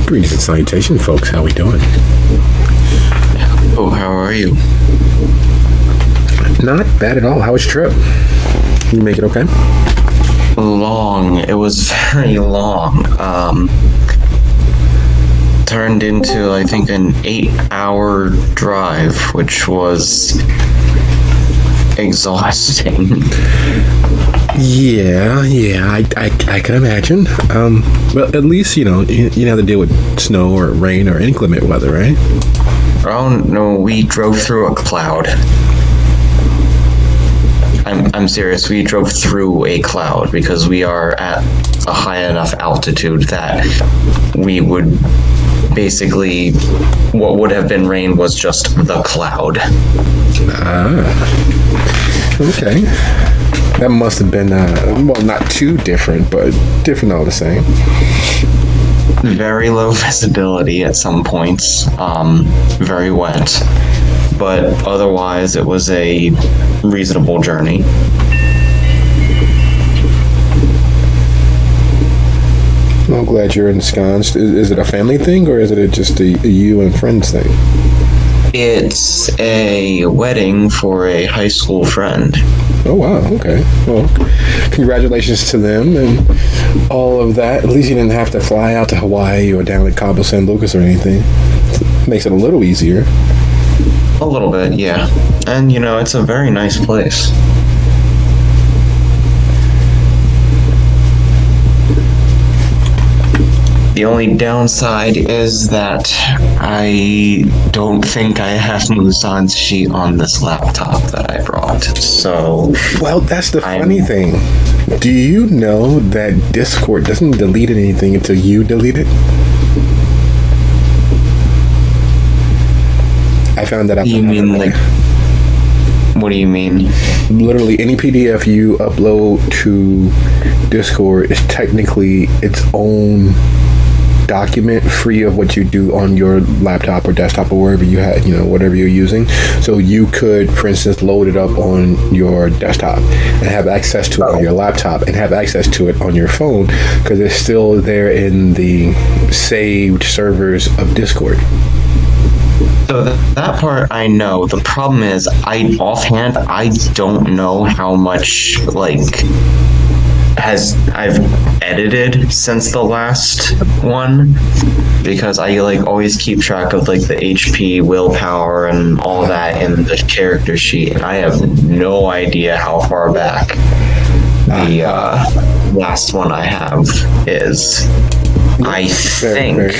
Greetings and salutations, folks. How we doing? Oh, how are you? Not bad at all. How was your trip? You make it okay? Long. It was very long. Turned into, I think, an 8-hour drive, which was exhausting. Yeah, I can imagine. Well, at least, you didn't have to deal with snow or rain or inclement weather, right? Oh, no, we drove through a cloud. I'm serious. We drove through a cloud because we are at a high enough altitude that we would basically, what would have been rain was just the cloud. Okay. That must have been, well, not too different, but different all the same. Very low visibility at some points, very wet, but otherwise it was a reasonable journey. I'm glad you're ensconced. Is it a family thing or is it just a you and friends thing? It's a wedding for a high school friend. Oh, wow. Okay. Well, congratulations to them and all of that. At least you didn't have to fly out to Hawaii or down to Cabo San Lucas or anything. Makes it a little easier. A little bit, yeah. And, it's a very nice place. The only downside is that I don't think I have Musan's sheet on this laptop that I brought. So, well, that's the funny thing. Do you know that Discord doesn't delete anything until you delete it? I found that out. You mean what do you mean? Literally, any PDF you upload to Discord is technically its own document, free of what you do on your laptop or desktop or wherever you had, whatever you're using. So you could, for instance, load it up on your desktop and have access to it on your laptop and have access to it on your phone because it's still there in the saved servers of Discord. So that part I know. The problem is, I don't know how much I've edited since the last one, because I always keep track of the HP, willpower, and all that in the character sheet, and I have no idea how far back the last one I have is. I think,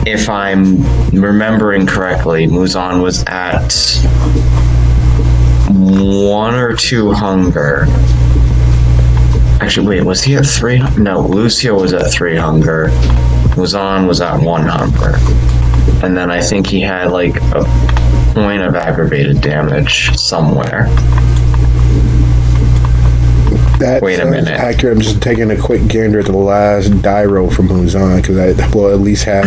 if I'm remembering correctly, Muzan was at 1 or 2 hunger. Actually, wait, was he at 3? No, Lucio was at 3 hunger. Muzan was at 1 hunger. And then I think he had a point of aggravated damage somewhere. Wait a minute. Accurate. I'm just taking a quick gander at the last die roll from Muzan because I will at least have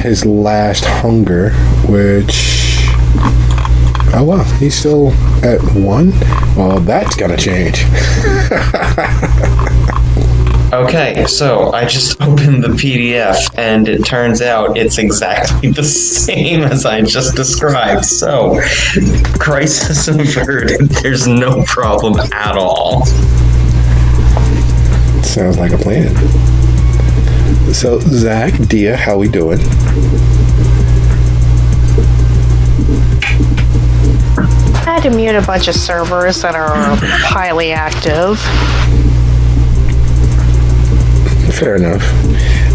his last hunger, which... Oh, wow. He's still at 1? Well, that's gonna change. Okay, so I just opened the PDF, and it turns out it's exactly the same as I just described. So, crisis averted. There's no problem at all. Sounds like a plan. So, Zach, Dia, how we doing? I had to mute a bunch of servers that are highly active. Fair enough.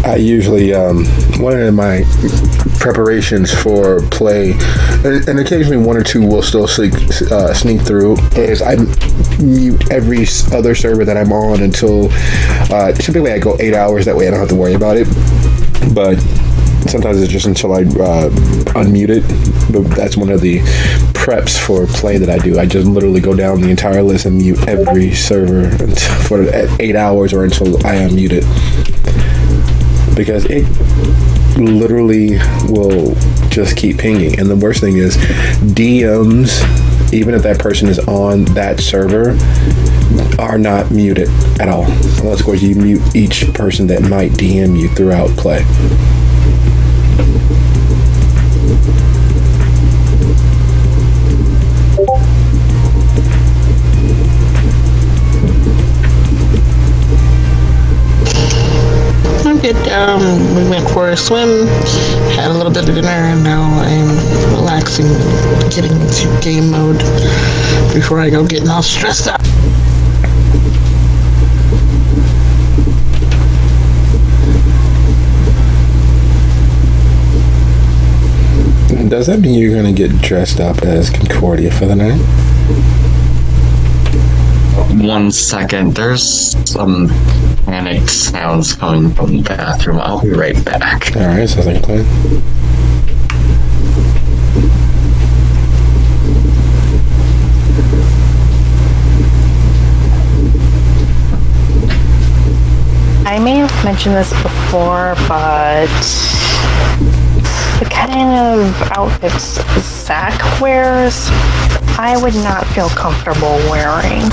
I usually, one of my preparations for play, and occasionally 1 or 2 will still sneak through, is I mute every other server that I'm on until, typically I go 8 hours, that way I don't have to worry about it, but sometimes it's just until I unmute it. But that's one of the preps for play that I do. I just literally go down the entire list and mute every server for 8 hours or until I unmute it. Because literally will just keep pinging. And the worst thing is DMs, even if that person is on that server, are not muted at all. Unless, of course, you mute each person that might DM you throughout play. We went for a swim, had a little bit of dinner, and now I'm relaxing, getting into game mode before I go getting all stressed out. Does that mean you're going to get dressed up as Concordia for the night? 1 second. There's some panicked sounds coming from the bathroom. I'll be right back. Alright, sounds like a plan. I may have mentioned this before, but the kind of outfits Zach wears, I would not feel comfortable wearing.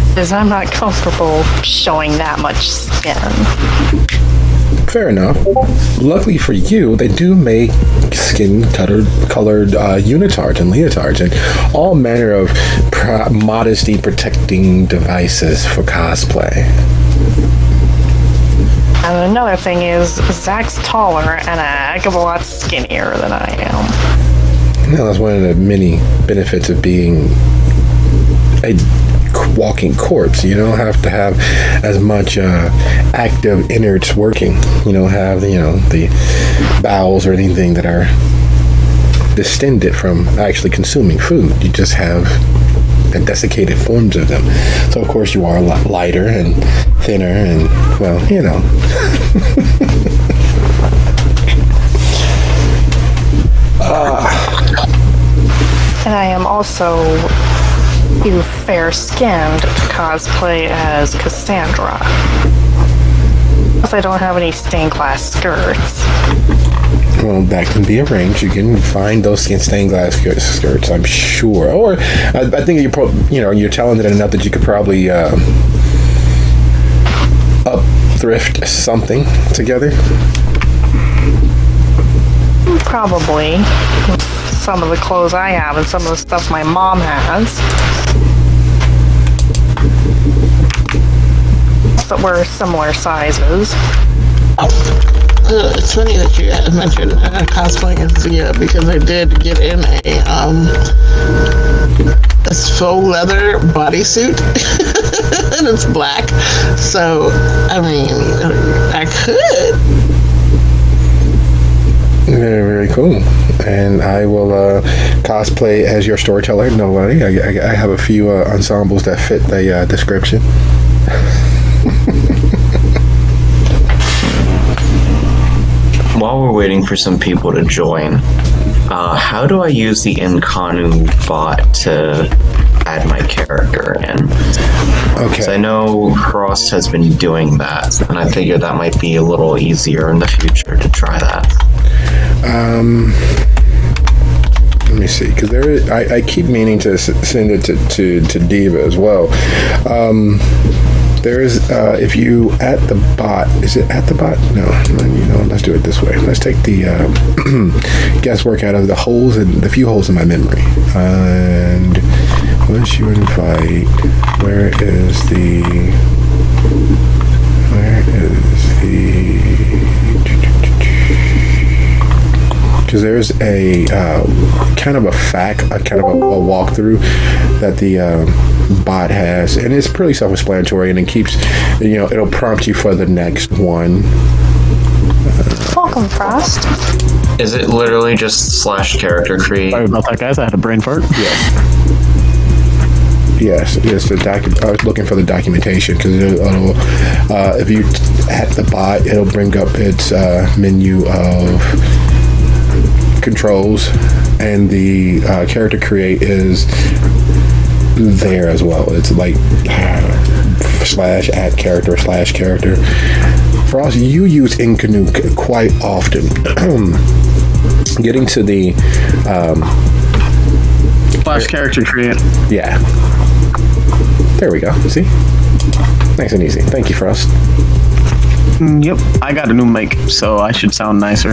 Because I'm not comfortable showing that much skin. Fair enough. Luckily for you, they do make skin-colored unitards and leotards and all manner of modesty-protecting devices for cosplay. And another thing is, Zach's taller and a heck of a lot skinnier than I am. Now, that's one of the many benefits of being a walking corpse. You don't have to have as much active innards working. You don't have the bowels or anything that are distended from actually consuming food. You just have the desiccated forms of them. So of course you are a lot lighter and thinner and, well, And I am also too fair-skinned to cosplay as Cassandra. Plus I don't have any stained glass skirts. Well, that can be arranged. You can find those stained glass skirts, I'm sure. Or I think you're talented enough that you could probably up thrift something together. Probably. Some of the clothes I have and some of the stuff my mom has. That were similar sizes. It's funny that you mentioned cosplaying as Zia because I did get in a faux leather bodysuit and it's black. So, I mean, I could. Very, very cool. And I will cosplay as your storyteller. No worry. I have a few ensembles that fit the description. While we're waiting for some people to join, how do I use the Inconu bot to add my character in? Okay. So I know Cross has been doing that, and I figured that might be a little easier in the future to try that. Let me see, because I keep meaning to send it to Diva as well. There is, if you at the bot, is it at the bot? No, let's do it this way. Let's take the guesswork out of the few holes in my memory. And once you invite, where is the because there's a kind of a walkthrough that the bot has, and it's pretty self-explanatory, and it keeps, it'll prompt you for the next one. Welcome, Frost. Is it literally just / character create? Sorry about that, guys. I had a brain fart. Yes. I was looking for the documentation because it'll, if you at the bot, it'll bring up its menu of controls, and the character create is there as well. It's like /@character /character. Frost, you use Incanute quite often. Getting to the Flash character create. yeah. There we go. See? Nice and easy. Thank you, Frost. Yep, I got a new mic, so I should sound nicer.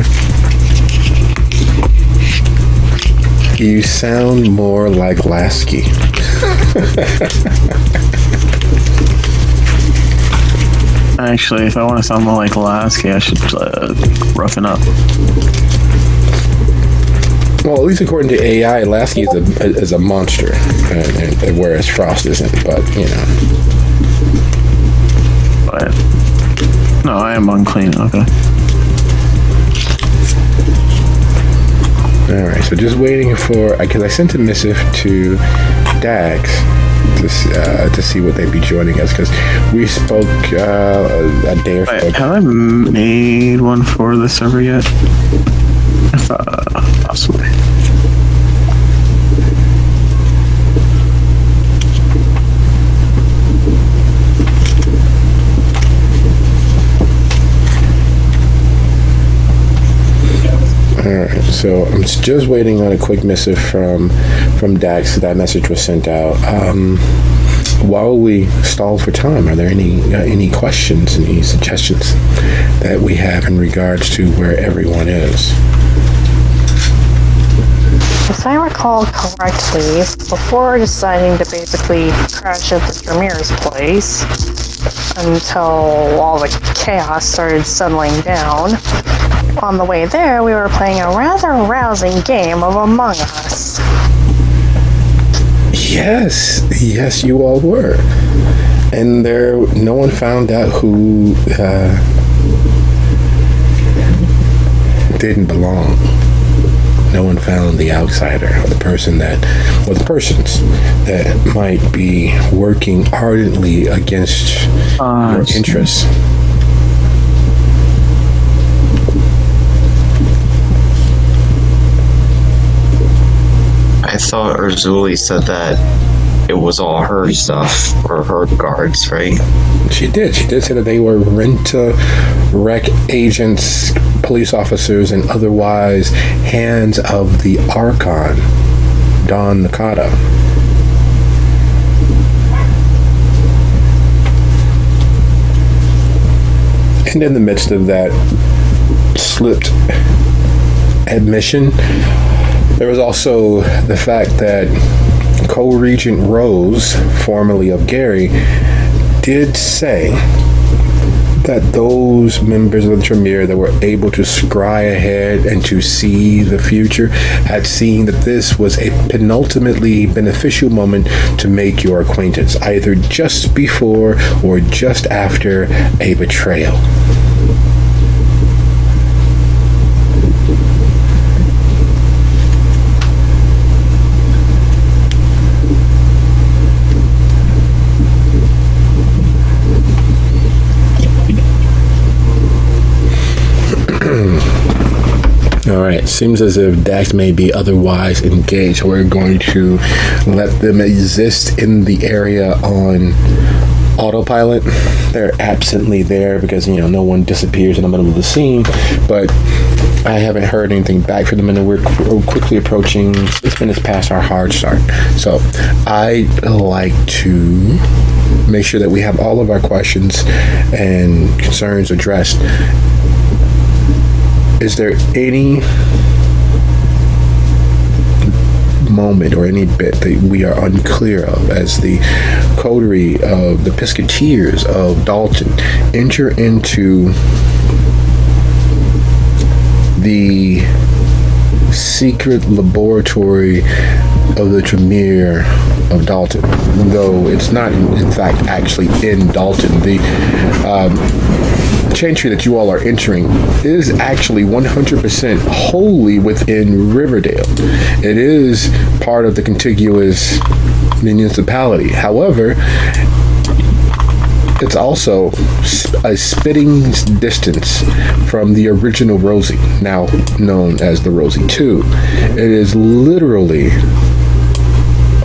You sound more like Lasky. Actually, if I want to sound more like Lasky, I should roughen up. Well, at least according to AI, Lasky is a monster, and whereas Frost isn't. But you know. But no, I am unclean. Okay. All right. So just waiting for because I sent a missive to Dax to see what they'd be joining us because we spoke a day or so Wait, ago. have I made one for the server yet? Possibly. Alright, so I'm just waiting on a quick missive from Dax. That message was sent out. While we stall for time, are there any questions, any suggestions that we have in regards to where everyone is? If I recall correctly, before deciding to basically crash at the Dramir's place until all the chaos started settling down, on the way there we were playing a rather rousing game of Among Us. Yes, you all were. And no one found out who didn't belong. No one found the outsider or the persons that might be working ardently against your interests. I thought Urzuli said that it was all her stuff, or her guards, right? She did say that they were rent-a-wreck agents, police officers, and otherwise hands of the Archon, Don Nakata. And in the midst of that slipped admission, there was also the fact that Co-Regent Rose, formerly of Gary, did say that those members of the Tremere that were able to scry ahead and to see the future had seen that this was a penultimately beneficial moment to make your acquaintance, either just before or just after a betrayal. All right, seems as if Dax may be otherwise engaged. We're going to let them exist in the area on autopilot. They're absently there because, no one disappears in the middle of the scene, but I haven't heard anything back from them, and we're quickly approaching 6 minutes past our hard start. So I'd like to make sure that we have all of our questions and concerns addressed. Is there any moment or any bit that we are unclear of as the coterie of the Pisketeers of Dalton enter into the secret laboratory of the Tremere of Dalton, though it's not in fact actually in Dalton? The chantry that you all are entering is actually 100% wholly within Riverdale. It is part of the contiguous municipality. However, it's also a spitting distance from the original Rosie, now known as the Rosie 2. It is literally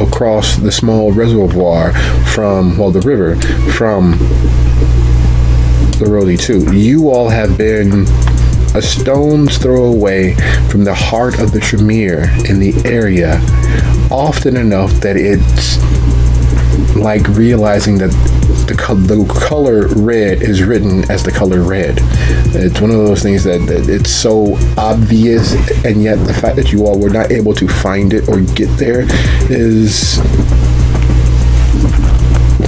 across the small reservoir from, the river, from the Rosie 2. You all have been a stone's throw away from the heart of the Tremere in the area often enough that it's like realizing that the color red is written as the color red. It's one of those things that it's so obvious, and yet the fact that you all were not able to find it or get there is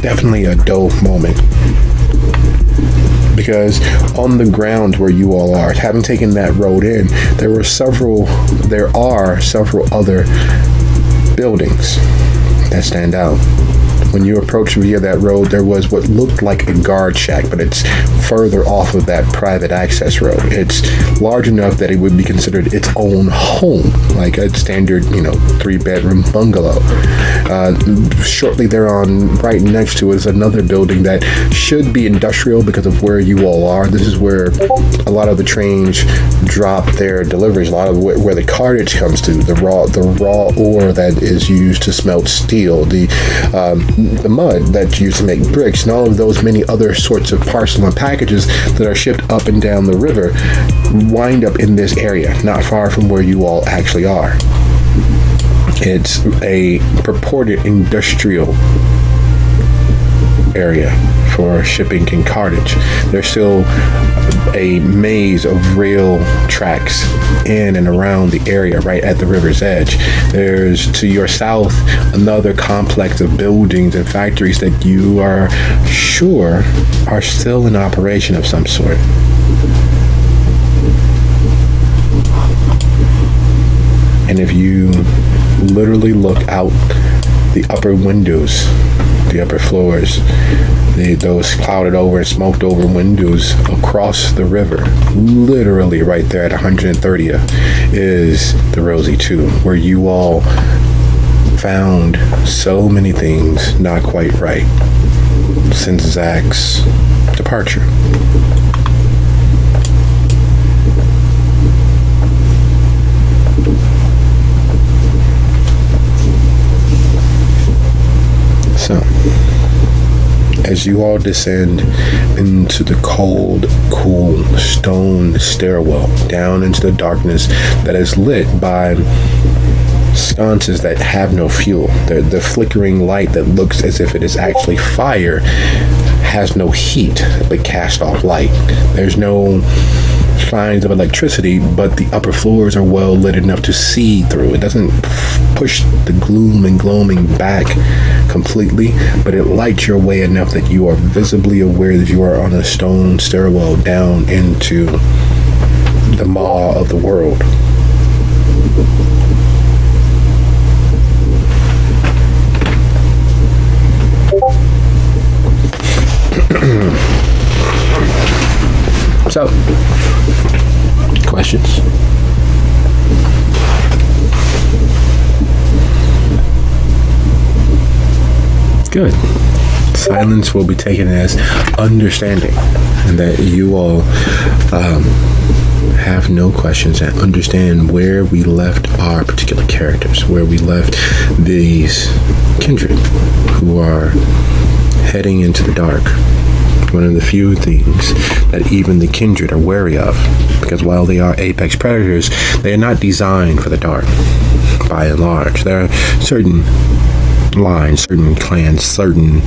definitely a dull moment. Because on the ground where you all are, having taken that road in, there are several other buildings that stand out. When you approached via that road, there was what looked like a guard shack, but it's further off of that private access road. It's large enough that it would be considered its own home, like a standard, 3-bedroom bungalow. Shortly thereon, right next to it, is another building that should be industrial because of where you all are. This is where a lot of the trains drop their deliveries. A lot of where the cartage comes to, the raw ore that is used to smelt steel, the mud that's used to make bricks, and all of those many other sorts of parcels and packages that are shipped up and down the river wind up in this area, not far from where you all actually are. It's a purported industrial area for shipping and cartage. There's still a maze of rail tracks in and around the area right at the river's edge. There's, to your south, another complex of buildings and factories that you are sure are still in operation of some sort. And if you literally look out the upper windows, the upper floors, those clouded over and smoked over windows across the river, literally right there at 130th, is the Rosie 2, where you all found so many things not quite right since Zach's departure. So, as you all descend into the cold, cool stone stairwell, down into the darkness that is lit by sconces that have no fuel, the flickering light that looks as if it is actually fire has no heat but cast off light. There's no signs of electricity, but the upper floors are well lit enough to see through. It doesn't push the gloom and gloaming back completely, but it lights your way enough that you are visibly aware that you are on a stone stairwell down into the maw of the world. So, questions? Good. Silence will be taken as understanding, and that you all have no questions and understand where we left our particular characters, where we left these kindred who are heading into the dark. One of the few things that even the kindred are wary of, because while they are apex predators, they are not designed for the dark, by and large. There are certain lines, certain clans, certain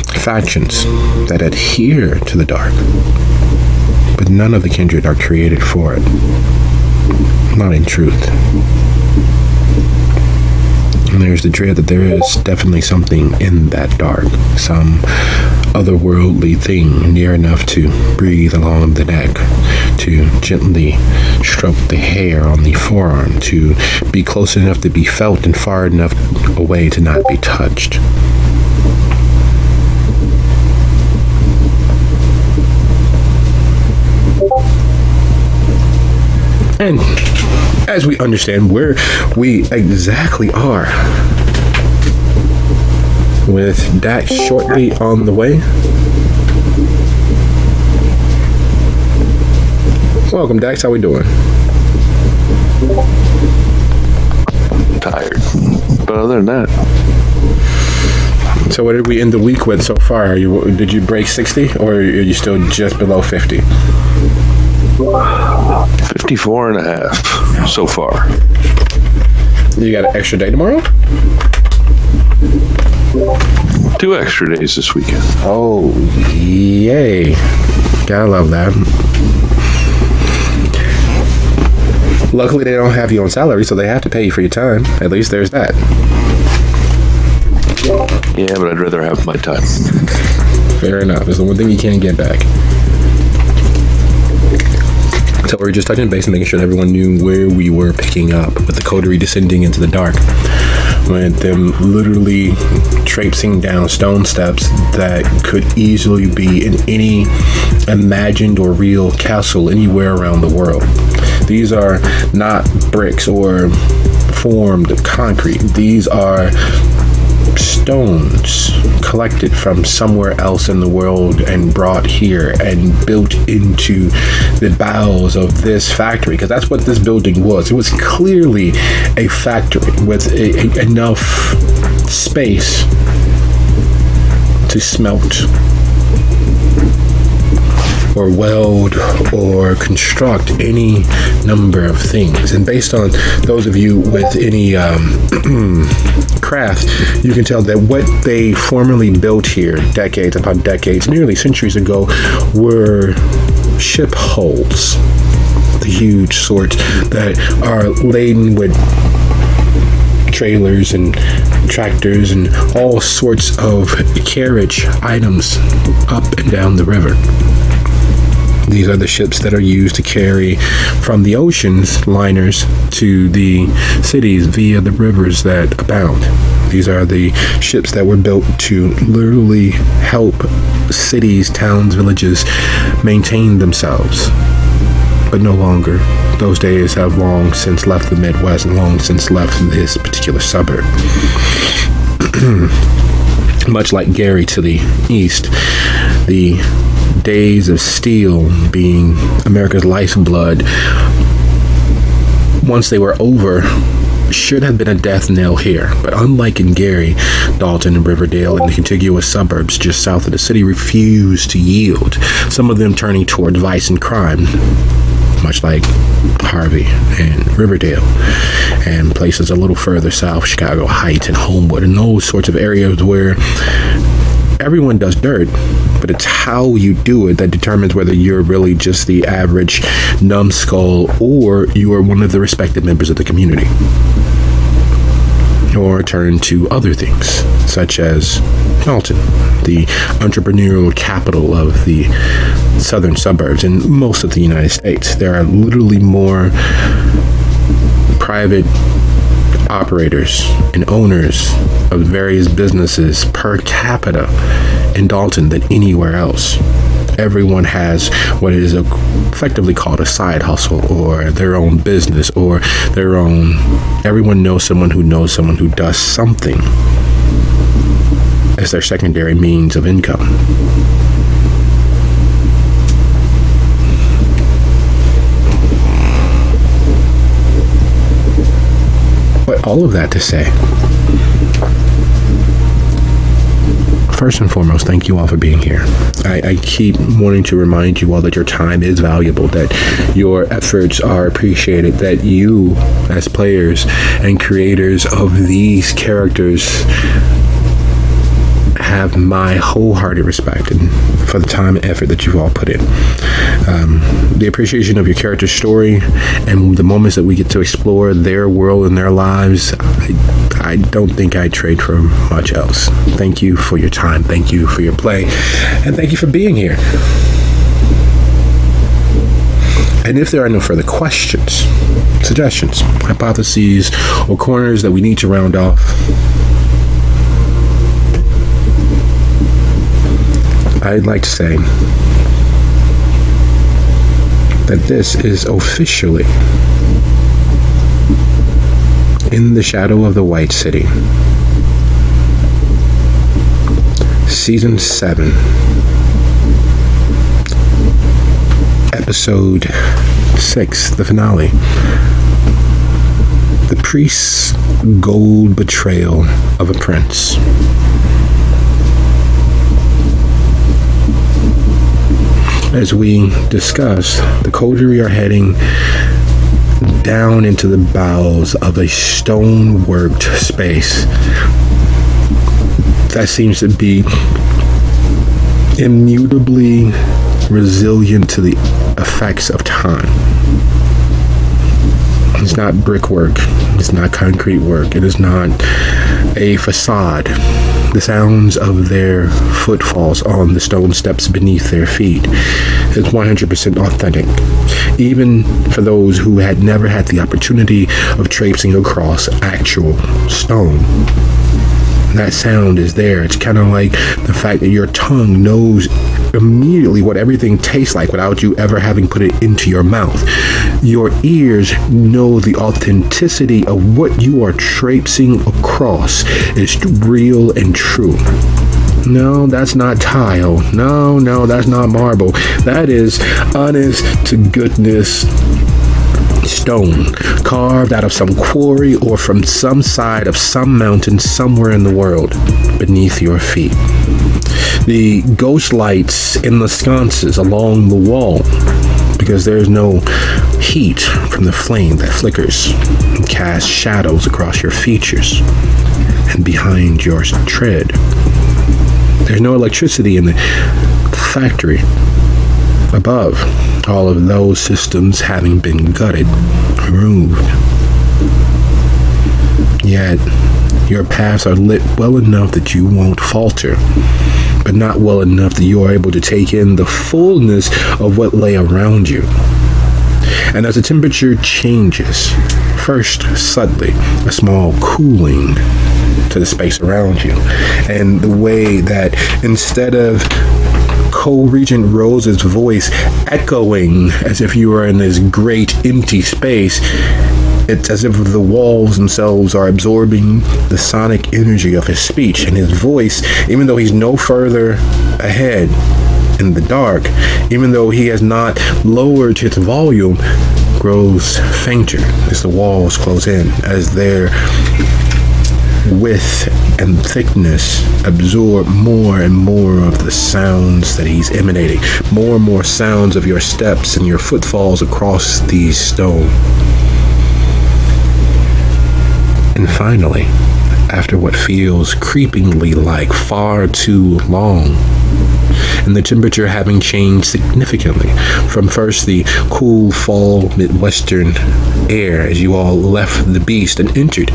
factions that adhere to the dark, but none of the kindred are created for it. Not in truth. And there's the dread that there is definitely something in that dark, some otherworldly thing near enough to breathe along the neck, to gently stroke the hair on the forearm, to be close enough to be felt and far enough away to not be touched. And as we understand where we exactly are, with Dax shortly on the way. Welcome, Dax. How we doing? Tired, but other than that, So what did we end the week with so far? Did you break 60 or are you still just below 50? 54 and a half so far. You got an extra day tomorrow? 2 extra days this weekend. Oh, yay. Gotta love that. Luckily, they don't have you on salary, so they have to pay you for your time. At least there's that. Yeah, but I'd rather have my time. Fair enough. It's the one thing you can't get back. So we were just touching base and making sure that everyone knew where we were picking up with the coterie descending into the dark. With them literally traipsing down stone steps that could easily be in any imagined or real castle anywhere around the world. These are not bricks or formed concrete. These are stones collected from somewhere else in the world and brought here and built into the bowels of this factory, because that's what this building was. It was clearly a factory with enough space to smelt or weld or construct any number of things. And based on those of you with any craft, you can tell that what they formerly built here decades upon decades, nearly centuries ago, were ship hulls, the huge sorts that are laden with trailers and tractors and all sorts of carriage items up and down the river. These are the ships that are used to carry from the oceans liners to the cities via the rivers that abound. These are the ships that were built to literally help cities, towns, villages maintain themselves. But no longer. Those days have long since left the Midwest and long since left this particular suburb. Much like Gary to the east, the days of steel being America's lifeblood, once they were over, should have been a death knell here. But unlike in Gary, Dalton and Riverdale and the contiguous suburbs just south of the city refused to yield, some of them turning toward vice and crime, much like Harvey and Riverdale, and places a little further south, Chicago Heights and Homewood, and those sorts of areas where everyone does dirt, but it's how you do it that determines whether you're really just the average numbskull or you are one of the respected members of the community. Or turn to other things, such as Dalton, the entrepreneurial capital of the southern suburbs in most of the United States. There are literally more private operators and owners of various businesses per capita in Dalton than anywhere else. Everyone has what is effectively called a side hustle or their own business or their own. Everyone knows someone who does something as their secondary means of income. But all of that to say, first and foremost, thank you all for being here. I keep wanting to remind you all that your time is valuable, that your efforts are appreciated, that you, as players and creators of these characters, have my wholehearted respect and for the time and effort that you've all put in. The appreciation of your character's story and the moments that we get to explore their world and their lives, I don't think I'd trade for much else. Thank you for your time. Thank you for your play. And thank you for being here. And if there are no further questions, suggestions, hypotheses, or corners that we need to round off, I'd like to say that this is officially In the Shadow of the White City, Season 7, Episode 6, the finale. The Priest's Gold Betrayal of a Prince. as we discussed, the coterie are heading down into the bowels of a stone-worked space that seems to be immutably resilient to the effects of time. It's not brickwork. It's not concrete work. It is not a facade. The sounds of their footfalls on the stone steps beneath their feet is 100% authentic, even for those who had never had the opportunity of traipsing across actual stone. That sound is there. It's kind of like the fact that your tongue knows immediately what everything tastes like without you ever having put it into your mouth. Your ears know the authenticity of what you are traipsing across is real and true. No, that's not tile. No, that's not marble. That is honest to goodness stone, carved out of some quarry or from some side of some mountain somewhere in the world beneath your feet. The ghost lights in the sconces along the wall, because there's no heat from the flame that flickers and casts shadows across your features and behind your tread. There's no electricity in the factory above, all of those systems having been gutted, removed. Yet, your paths are lit well enough that you won't falter, but not well enough that you are able to take in the fullness of what lay around you. And as the temperature changes, first subtly, a small cooling to the space around you, and the way that instead of Co-Regent Rose's voice echoing as if you were in this great empty space, it's as if the walls themselves are absorbing the sonic energy of his speech, and his voice, even though he's no further ahead in the dark, even though he has not lowered his volume, grows fainter as the walls close in, as their width and thickness absorb more and more of the sounds that he's emanating, more and more sounds of your steps and your footfalls across these stone. And finally, after what feels creepingly like far too long, and the temperature having changed significantly from first the cool fall Midwestern air as you all left the beast and entered,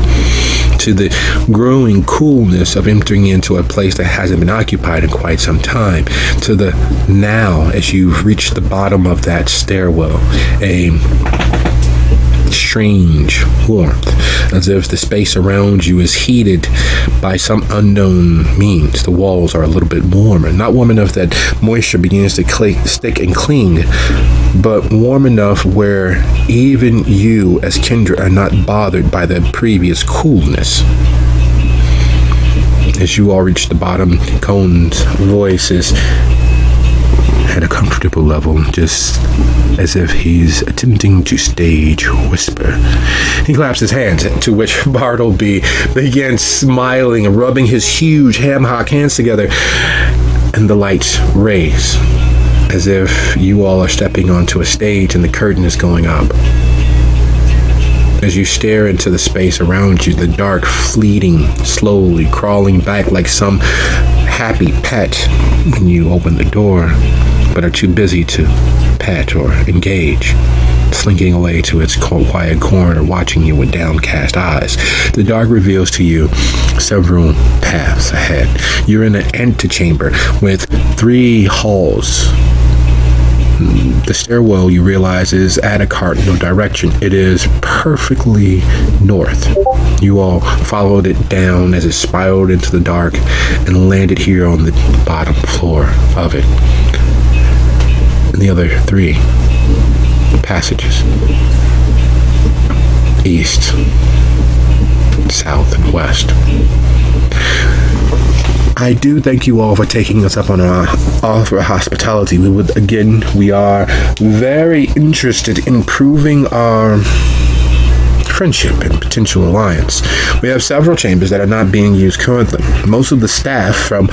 to the growing coolness of entering into a place that hasn't been occupied in quite some time, to the now as you've reached the bottom of that stairwell, a strange warmth, as if the space around you is heated by some unknown means. The walls are a little bit warmer, not warm enough that moisture begins to stick and cling, but warm enough where even you as Kendra are not bothered by the previous coolness. As you all reach the bottom, Cohn's voice is at a comfortable level, just as if he's attempting to stage whisper. He claps his hands, to which Bartleby begins smiling and rubbing his huge ham-hock hands together, and the lights raise, as if you all are stepping onto a stage and the curtain is going up. As you stare into the space around you, the dark fleeting, slowly crawling back like some happy pet when you open the door, but are too busy to pet or engage, slinking away to its quiet corner, watching you with downcast eyes. The dark reveals to you several paths ahead. You're in an antechamber with 3 halls. The stairwell, you realize, is at a cardinal direction. It is perfectly north. You all followed it down as it spiraled into the dark and landed here on the bottom floor of it. And the other 3 passages: east, south, and west. I do thank you all for taking us up on our offer of hospitality. We are very interested in proving our friendship and potential alliance. We have several chambers that are not being used currently. Most of the staff from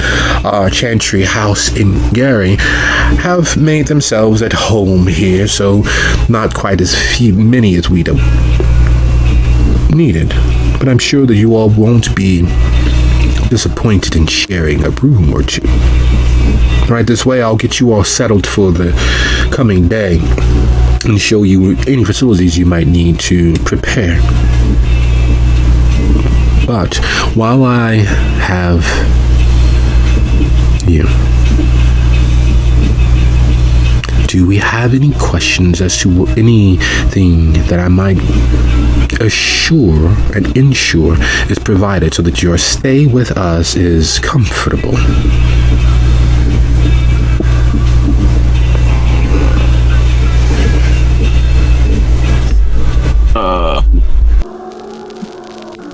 Chantry House in Gary have made themselves at home here, so not quite as many as we do needed. But I'm sure that you all won't be disappointed in sharing a room or two. Right, this way I'll get you all settled for the coming day and show you any facilities you might need to prepare. But while I have you, do we have any questions as to anything that I might assure and ensure is provided so that your stay with us is comfortable?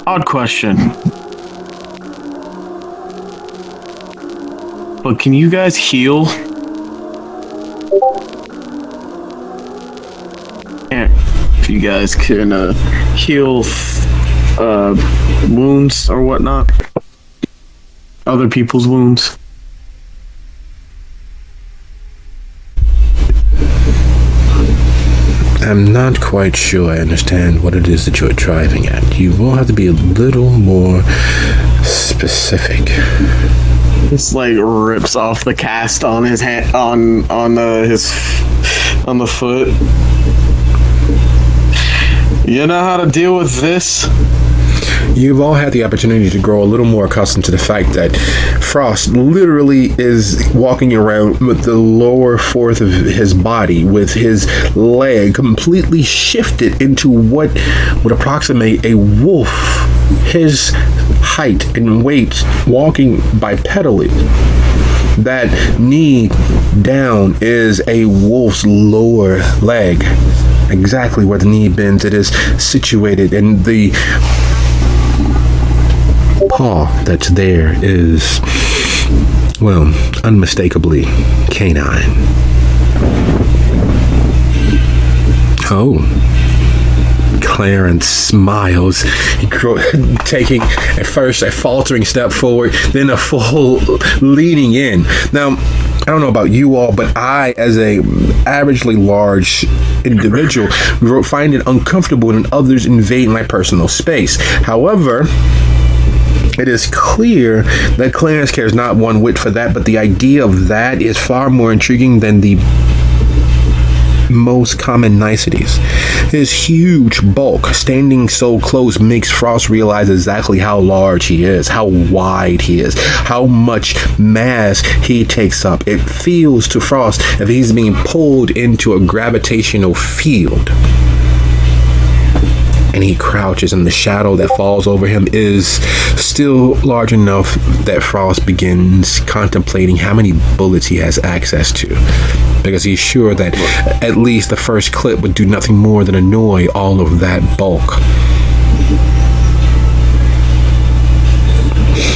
Odd question. But can you guys heal? Yeah, if you guys can heal wounds or whatnot. Other people's wounds. I'm not quite sure I understand what it is that you're driving at. You will have to be a little more specific. This like rips off the cast on his hand, on the foot. You know how to deal with this? You've all had the opportunity to grow a little more accustomed to the fact that Frost literally is walking around with the lower fourth of his body, with his leg completely shifted into what would approximate a wolf. His height and weight, walking bipedally. That knee down is a wolf's lower leg. Exactly where the knee bends, it is situated, and the paw that's there is, well, unmistakably canine. Oh. Clarence smiles, taking at first a faltering step forward, then a full leaning in. Now, I don't know about you all, but I, as a averagely large individual, find it uncomfortable when others invade my personal space. However, it is clear that Clarence cares not one whit for that, but the idea of that is far more intriguing than the most common niceties. His huge bulk, standing so close, makes Frost realize exactly how large he is, how wide he is, how much mass he takes up. It feels to Frost as if he's being pulled into a gravitational field. And he crouches, and the shadow that falls over him is still large enough that Frost begins contemplating how many bullets he has access to, because he's sure that at least the first clip would do nothing more than annoy all of that bulk.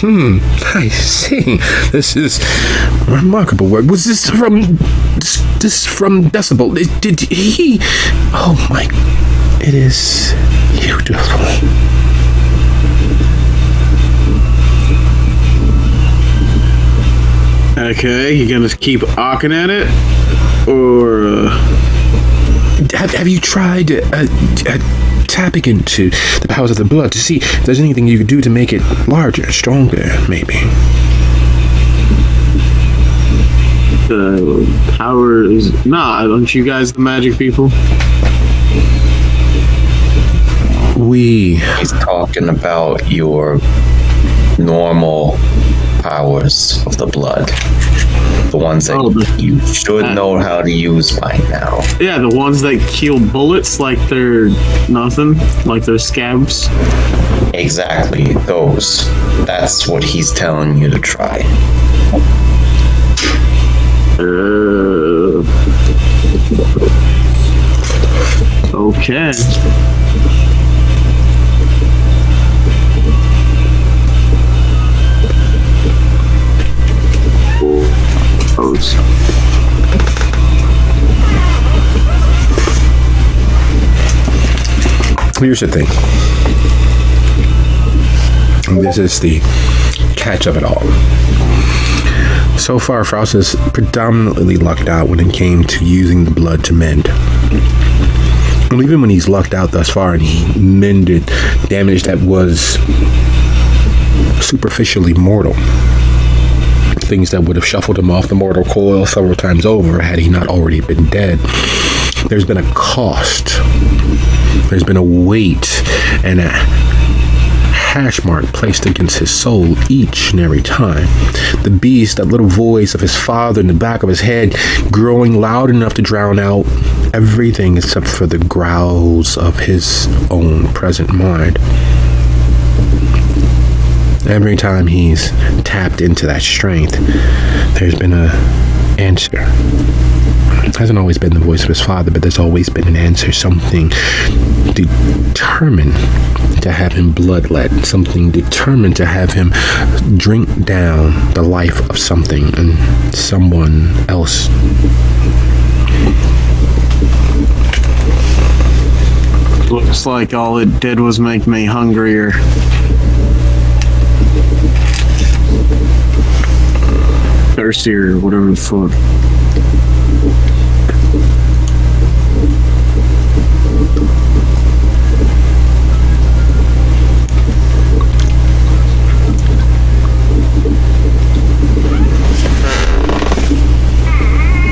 I see. This is remarkable work. Was this from Decibel? Did he? Oh my! It is beautiful. Okay, you gonna keep arcing at it, or have you tried tapping into the powers of the blood to see if there's anything you could do to make it larger, stronger, maybe? The power is aren't you guys the magic people? He's talking about your normal powers of the blood. The ones that you should know how to use by now. Yeah, the ones that kill bullets like they're nothing, like they're scabs. Exactly, those. That's what he's telling you to try. Okay. Here's the thing. This is the catch of it all. So far, Faust has predominantly lucked out when it came to using the blood to mend. And even when he's lucked out thus far and he mended damage that was superficially mortal, things that would have shuffled him off the mortal coil several times over had he not already been dead, there's been a cost. There's been a weight and a hash mark placed against his soul each and every time. The beast, that little voice of his father in the back of his head, growing loud enough to drown out everything except for the growls of his own present mind. Every time he's tapped into that strength, there's been an answer. It hasn't always been the voice of his father, but there's always been an answer, something determined to have him bloodlet, something determined to have him drink down the life of something and someone else. Looks like all it did was make me hungrier. Thirstier, whatever the fuck.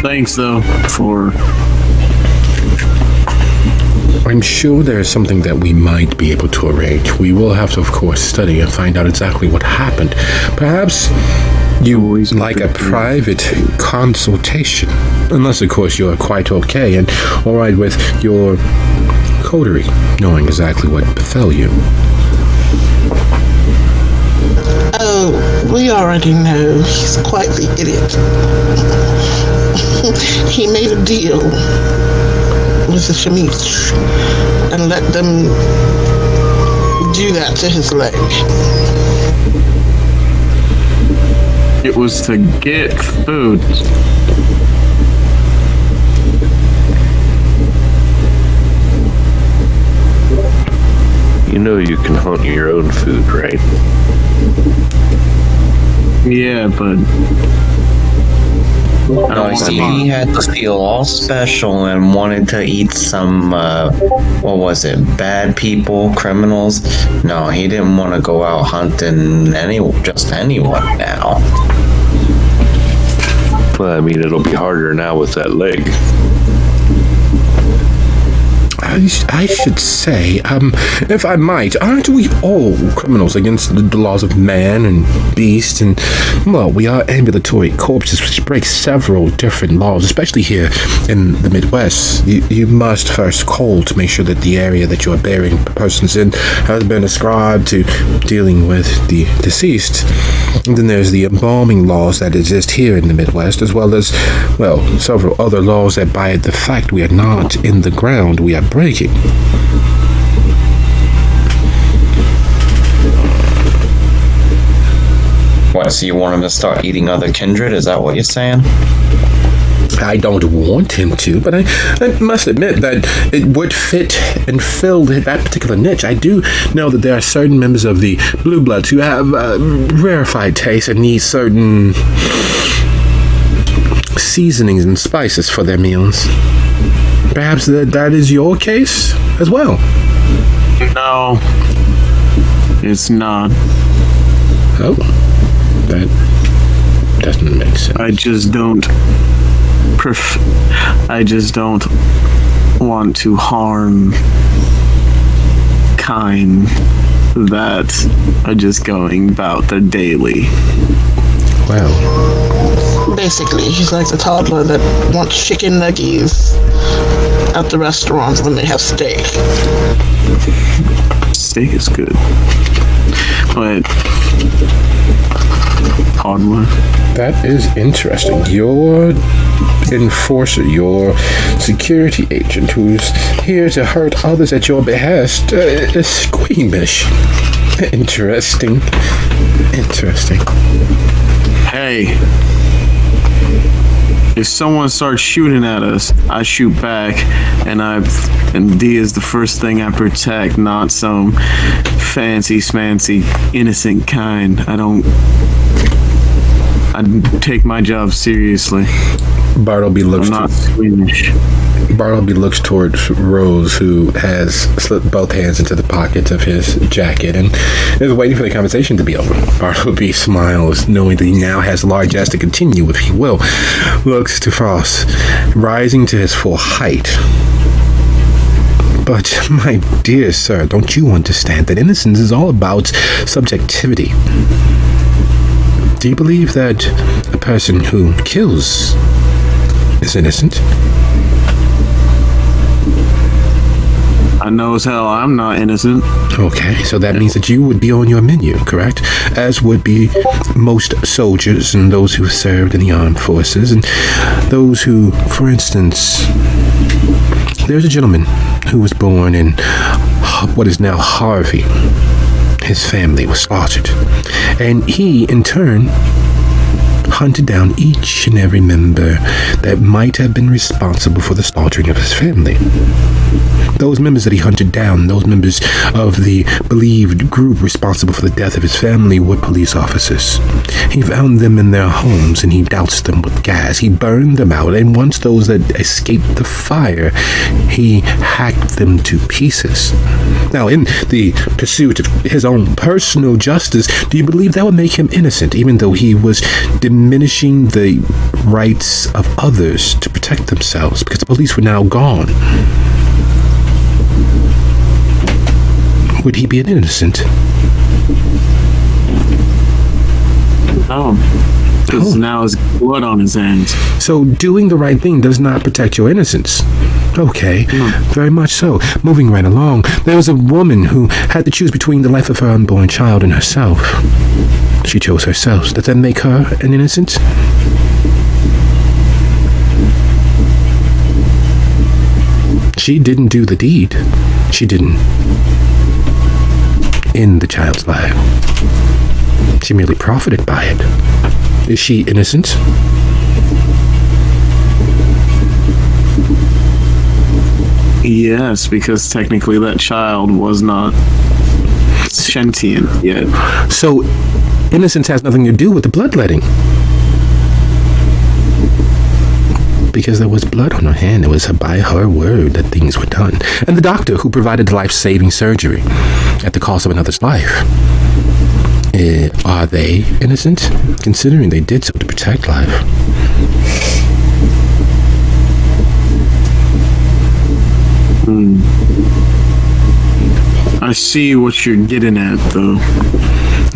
Thanks, though, for... I'm sure there is something that we might be able to arrange. We will have to, of course, study and find out exactly what happened. Perhaps you like a private consultation. Unless, of course, you're quite okay and all right with your coterie knowing exactly what befell you. Oh, we already know he's quite the idiot. He made a deal with the Shemish and let them do that to his leg. It was to get food. You know you can hunt your own food, right? Yeah, but... No, see, he had to feel all special and wanted to eat some, what was it, bad people, criminals? No, he didn't want to go out hunting just anyone now. Well, I mean, it'll be harder now with that leg. I should say, if I might, aren't we all criminals against the laws of man and beast? And, well, we are ambulatory corpses which break several different laws, especially here in the Midwest. You must first call to make sure that the area that you're burying persons in has been ascribed to dealing with the deceased. And then there's the embalming laws that exist here in the Midwest, as well as, well, several other laws that by the fact we are not in the ground, we are breaking. What, so you want him to start eating other kindred? Is that what you're saying? I don't want him to, but I must admit that it would fit and fill that particular niche. I do know that there are certain members of the Blue Bloods who have rarefied taste and need certain seasonings and spices for their meals. Perhaps that is your case as well. No, it's not. Oh, that doesn't make sense. I just don't want to harm kind that are just going about their daily. Well, Basically, he's like the toddler that wants chicken nuggies at the restaurants when they have steak. Steak is good. But toddler. that is interesting. Your enforcer, your security agent who's here to hurt others at your behest, is squeamish. Interesting. if someone starts shooting at us, I shoot back, and D is the first thing I protect, not some fancy smancy innocent kind. I take my job seriously. Bartleby looks. I'm not squeamish. Bartleby looks towards Rose, who has slipped both hands into the pockets of his jacket and is waiting for the conversation to be over. Bartleby smiles, knowing that he now has largesse to continue, if he will. Looks to Frost, rising to his full height. But, my dear sir, don't you understand that innocence is all about subjectivity? Do you believe that a person who kills is innocent? I know as hell I'm not innocent. Okay, so that means that you would be on your menu, correct? As would be most soldiers and those who served in the armed forces and those who, for instance, there's a gentleman who was born in what is now Harvey. His family was slaughtered, and he, in turn, hunted down each and every member that might have been responsible for the slaughtering of his family. Those members that he hunted down, those members of the believed group responsible for the death of his family, were police officers. He found them in their homes and he doused them with gas. He burned them out, and once those that escaped the fire, he hacked them to pieces. Now, in the pursuit of his own personal justice, do you believe that would make him innocent, even though he was diminishing the rights of others to protect themselves because the police were now gone? Would he be an innocent? No. Because now his blood on his hands. So doing the right thing does not protect your innocence. Okay, very much so. Moving right along, there was a woman who had to choose between the life of her unborn child and herself. She chose herself. Does that make her an innocent? She didn't do the deed. She didn't end the child's life. She merely profited by it. Is she innocent? Yes, because technically that child was not sentient yet. So, innocence has nothing to do with the bloodletting. Because there was blood on her hand. It was by her word that things were done. And the doctor who provided the life-saving surgery at the cost of another's life. Are they innocent? Considering they did so to protect life. I see what you're getting at, though.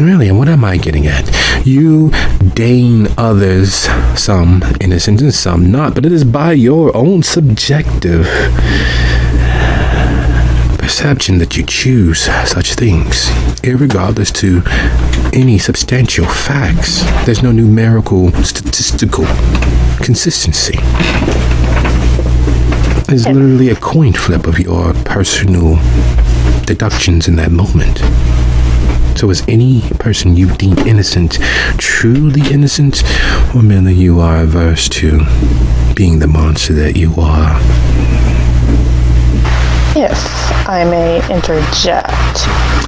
Really, and what am I getting at? You deign others, some innocent and some not, but it is by your own subjective perception that you choose such things, irregardless to any substantial facts. There's no numerical, statistical consistency. It's literally a coin flip of your personal deductions in that moment. So is any person you deem innocent truly innocent, or merely you are averse to being the monster that you are? If I may interject.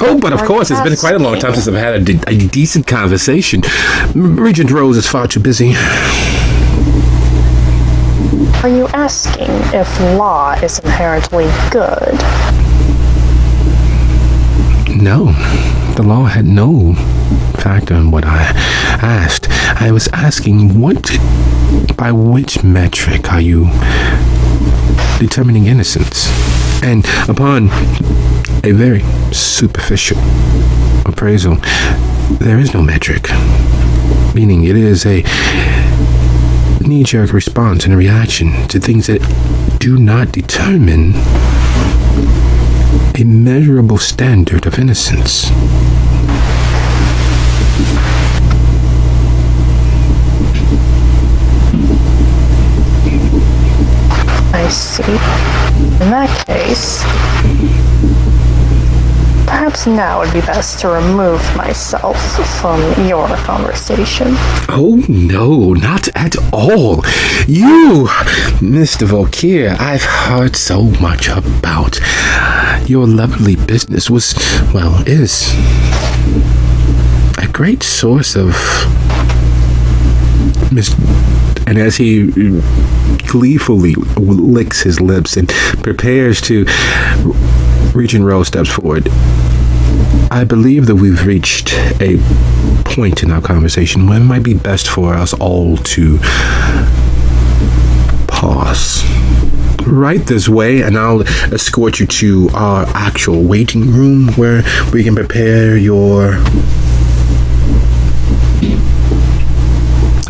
Oh, but of course, it's been quite a long time since I've had a decent conversation. Regent Rose is far too busy. Are you asking if law is inherently good? No, the law had no factor in what I asked. I was asking by which metric are you determining innocence? And upon a very superficial appraisal, there is no metric. Meaning it is a knee-jerk response and a reaction to things that do not determine a measurable standard of innocence. I see. In that case, perhaps perhaps now would be best to remove myself from your conversation. Oh, no, not at all. You, Mr. Volkir, I've heard so much about. Your lovely business is a great source of and as he gleefully licks his lips and prepares to Regent Rose steps forward. I believe that we've reached a point in our conversation where it might be best for us all to pause. Right this way, and I'll escort you to our actual waiting room where we can prepare your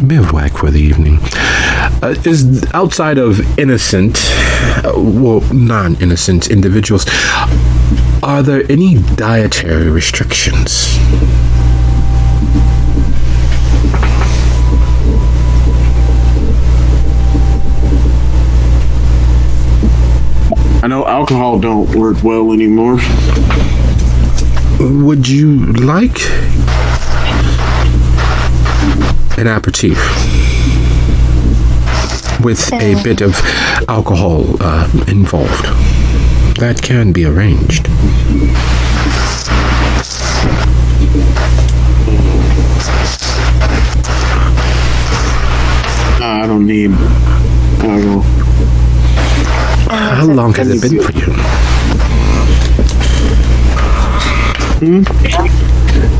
bivouac for the evening. Is outside of innocent, non-innocent individuals, are there any dietary restrictions? I know alcohol don't work well anymore. Would you like an aperitif with a bit of alcohol involved? That can be arranged. I don't need alcohol. How long has it been for you?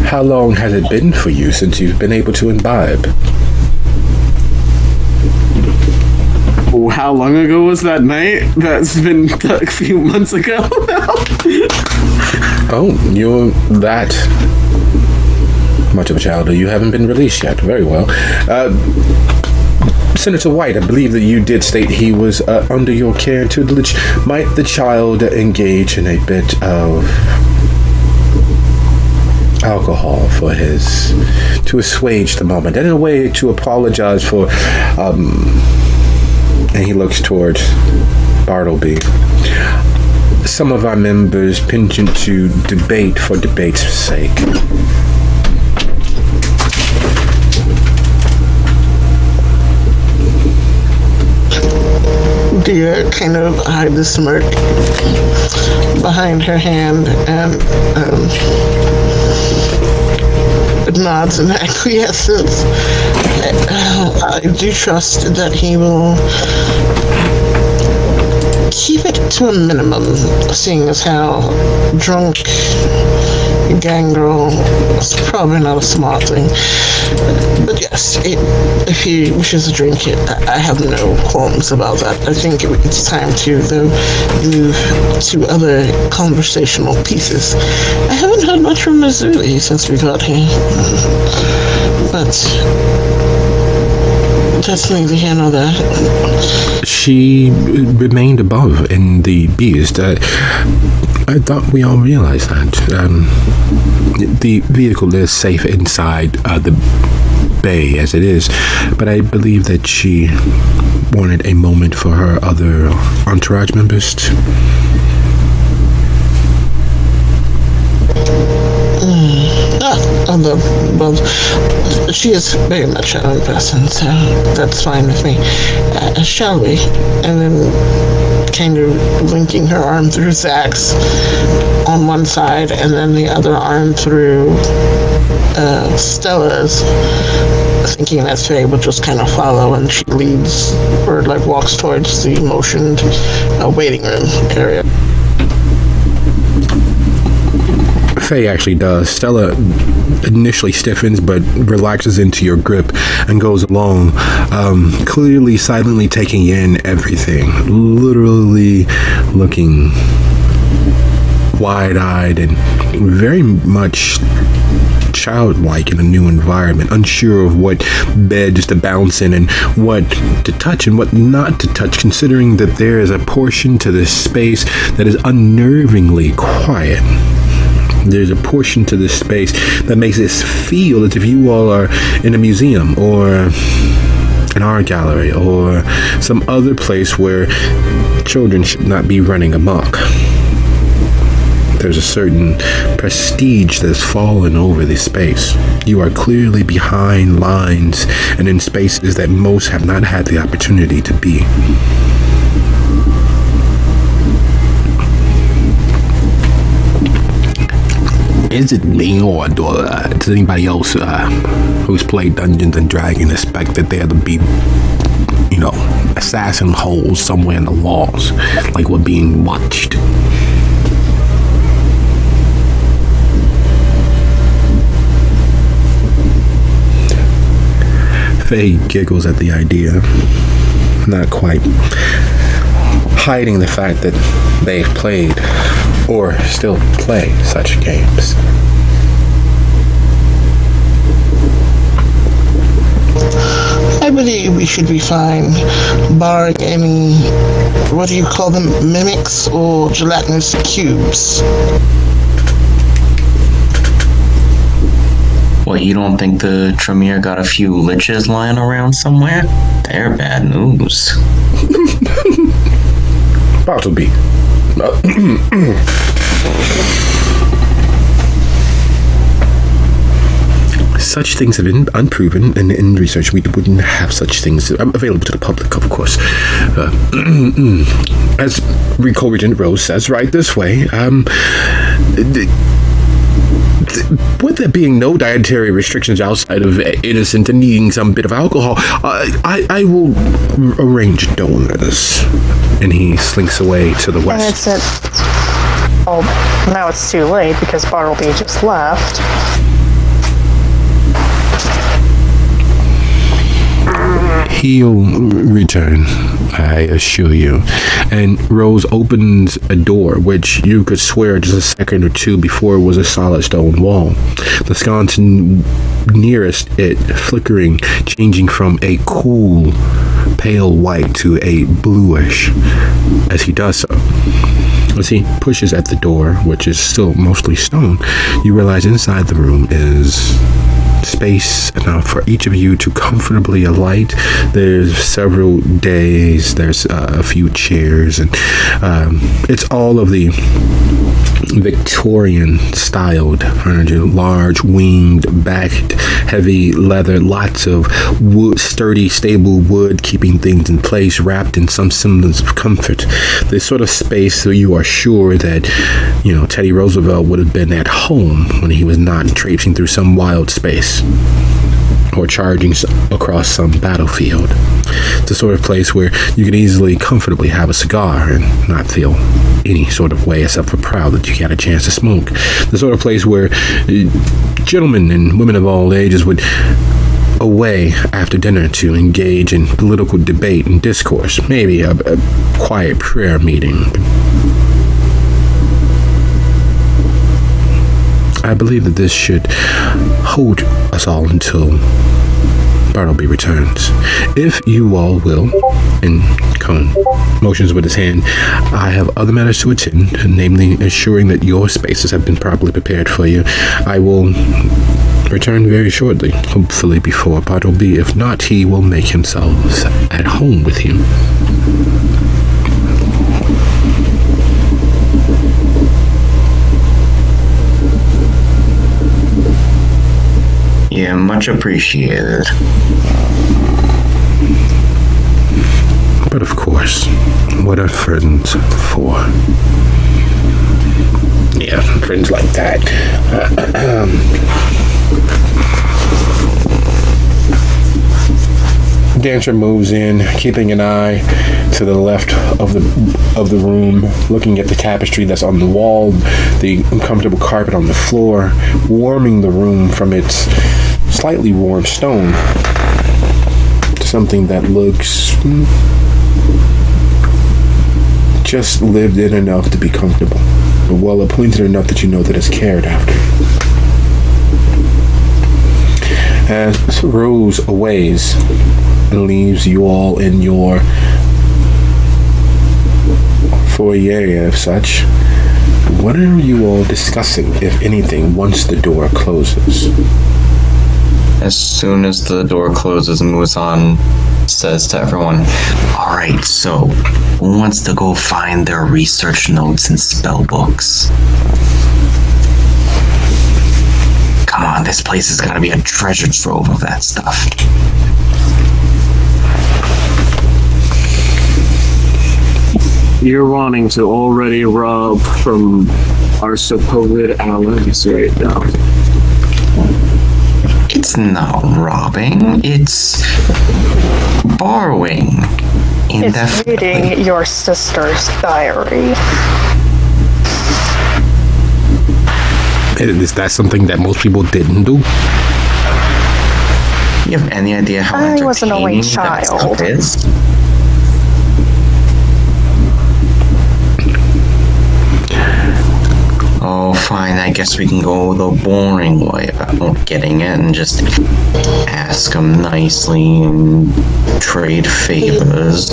How long has it been for you since you've been able to imbibe? How long ago was that night? That's been a few months ago now. Oh, you're that much of a child. You haven't been released yet. Very well. Senator White, I believe that you did state he was under your care and tutelage. Might the child engage in a bit of alcohol to assuage the moment, and in a way to apologize for, and he looks towards Bartleby. Some of our members penchant to debate for debate's sake. Dia kind of hide the smirk behind her hand and nods in acquiescence. I do trust that he will keep it to a minimum, seeing as how drunk Gangrel is probably not a smart thing. But yes, if he wishes to drink it, I have no qualms about that. I think it's time to, though, move to other conversational pieces. I haven't heard much from Missouri since we got here, but that's neither here nor there. She remained above in the beast. I thought we all realized that. The vehicle is safe inside the bay as it is, but I believe that she wanted a moment for her other entourage members to... Well, she is very much her own person, so that's fine with me. Shall we? And then kind of linking her arm through Zach's on one side, and then the other arm through Stella's, thinking that Faye will just kind of follow, and she leads, or like walks towards the motioned waiting room area. Faye actually does. Stella initially stiffens but relaxes into your grip and goes along, clearly silently taking in everything, literally looking wide-eyed and very much childlike in a new environment, unsure of what beds to bounce in and what to touch and what not to touch, considering that there is a portion to this space that is unnervingly quiet. There's a portion to this space that makes it feel as if you all are in a museum or an art gallery or some other place where children should not be running amok. There's a certain prestige that's fallen over this space. You are clearly behind lines and in spaces that most have not had the opportunity to be. Is it me or does anybody else who's played Dungeons and Dragons expect that there to be, assassin holes somewhere in the walls, like we're being watched? Faye giggles at the idea, not quite hiding the fact that they've played or still play such games. I believe we should be fine, barring any, what do you call them, mimics or gelatinous cubes. What, you don't think the Tremere got a few liches lying around somewhere? They're bad news. Bartleby. Such things have been unproven, and in research we wouldn't have such things available to the public, of course. As Co-Regent Rose says, right this way, with there being no dietary restrictions outside of innocent and needing some bit of alcohol, I will arrange donors. And he slinks away to the west. And now it's too late because Bartleby just left. He'll return, I assure you. And Rose opens a door, which you could swear just a second or two before was a solid stone wall. The sconce nearest it flickering, changing from a cool, pale white to a bluish as he does so. As he pushes at the door, which is still mostly stone, you realize inside the room is space enough for each of you to comfortably alight. There's several days, there's a few chairs, and it's all of the Victorian styled furniture, large winged backed heavy leather, lots of wood, sturdy stable wood keeping things in place, wrapped in some semblance of comfort. This sort of space so you are sure that Teddy Roosevelt would have been at home when he was not traipsing through some wild space or charging across some battlefield. It's the sort of place where you can easily, comfortably have a cigar and not feel any sort of way except for proud that you had a chance to smoke. The sort of place where gentlemen and women of all ages would away after dinner to engage in political debate and discourse, maybe a quiet prayer meeting. I believe that this should hold us all until Bartleby returns. If you all will, and Cohn motions with his hand, I have other matters to attend, namely ensuring that your spaces have been properly prepared for you. I will return very shortly, hopefully before Bartleby. If not, he will make himself at home with you. Yeah, much appreciated. But of course, what are friends for? Yeah, friends like that. Dancer moves in, keeping an eye to the left of the room, looking at the tapestry that's on the wall, the uncomfortable carpet on the floor, warming the room from its slightly warm stone to something that looks just lived in enough to be comfortable, but well appointed enough that you know that it's cared after. As Rose aways and leaves you all in your foyer of such, what are you all discussing, if anything, once the door closes? As soon as the door closes, Muzan says to everyone, "All right, so who wants to go find their research notes and spell books?" on, this place has got to be a treasure trove of that stuff. You're wanting to already rob from our supposed allies right now. It's not robbing, it's borrowing. It's reading your sister's diary. Is that something that most people didn't do? You have any idea how I was an only entertaining that child. stuff is? Oh, fine, I guess we can go the boring way about getting it and just ask them nicely and trade favors.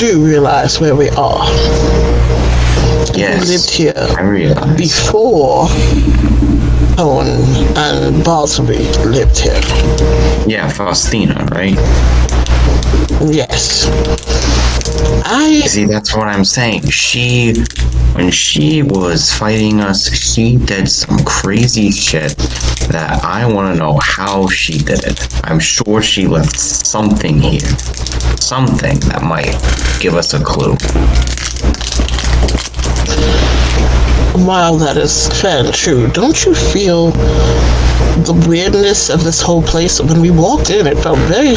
Do realize where we are. Yes, We lived here I realize. before Cohn and Bartleby lived here. Yeah, Faustina, right? Yes. See, that's what I'm saying. When she was fighting us, she did some crazy shit that I want to know how she did it. I'm sure she left something here. Something that might give us a clue. While that is fair and true, don't you feel the weirdness of this whole place? When we walked in, it felt very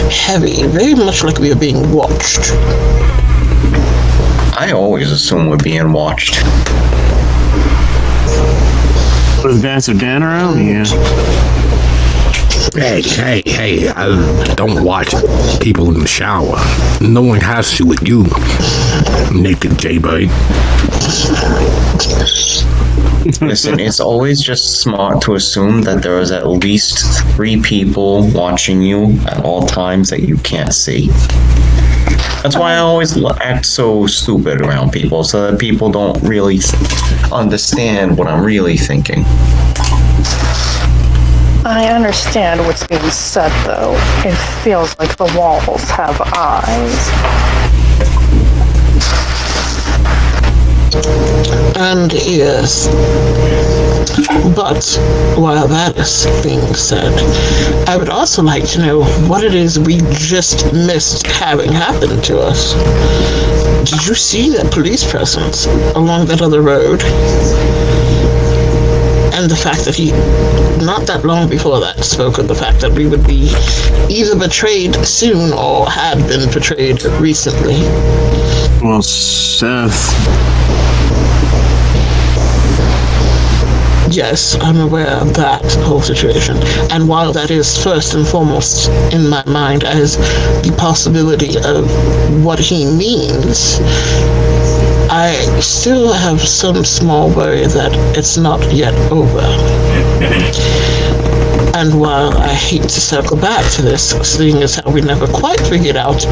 heavy, very much like we were being watched. I always assume we're being watched. Was Dancer Dan around? Yeah. Hey, I don't watch people in the shower. No one has to with you, naked J-Boy. Listen, it's always just smart to assume that there is at least 3 people watching you at all times that you can't see. That's why I always act so stupid around people, so that people don't really understand what I'm really thinking. I understand what's being said, though. It feels like the walls have eyes. And ears. But while that is being said, I would also like to know what it is we just missed having happen to us. Did you see that police presence along that other road? And the fact that he, not that long before that, spoke of the fact that we would be either betrayed soon or had been betrayed recently. Well, Seth. Yes, I'm aware of that whole situation. And while that is first and foremost in my mind as the possibility of what he means, I still have some small worry that it's not yet over. And while I hate to circle back to this, seeing as how we never quite figured out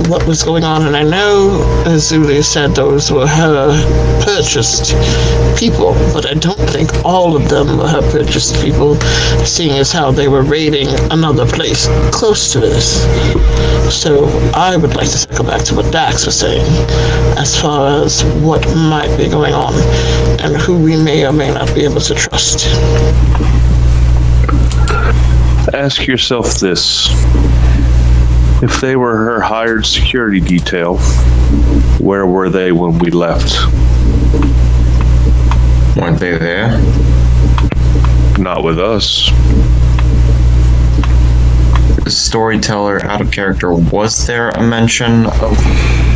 what was going on, and I know, as Zuli said, those were her purchased people, but I don't think all of them were her purchased people, seeing as how they were raiding another place close to this. So I would like to circle back to what Dax was saying, as far as what might be going on, and who we may or may not be able to trust. Ask yourself this. If they were her hired security detail, where were they when we left? Weren't they there? Not with us. Storyteller, out of character, was there a mention of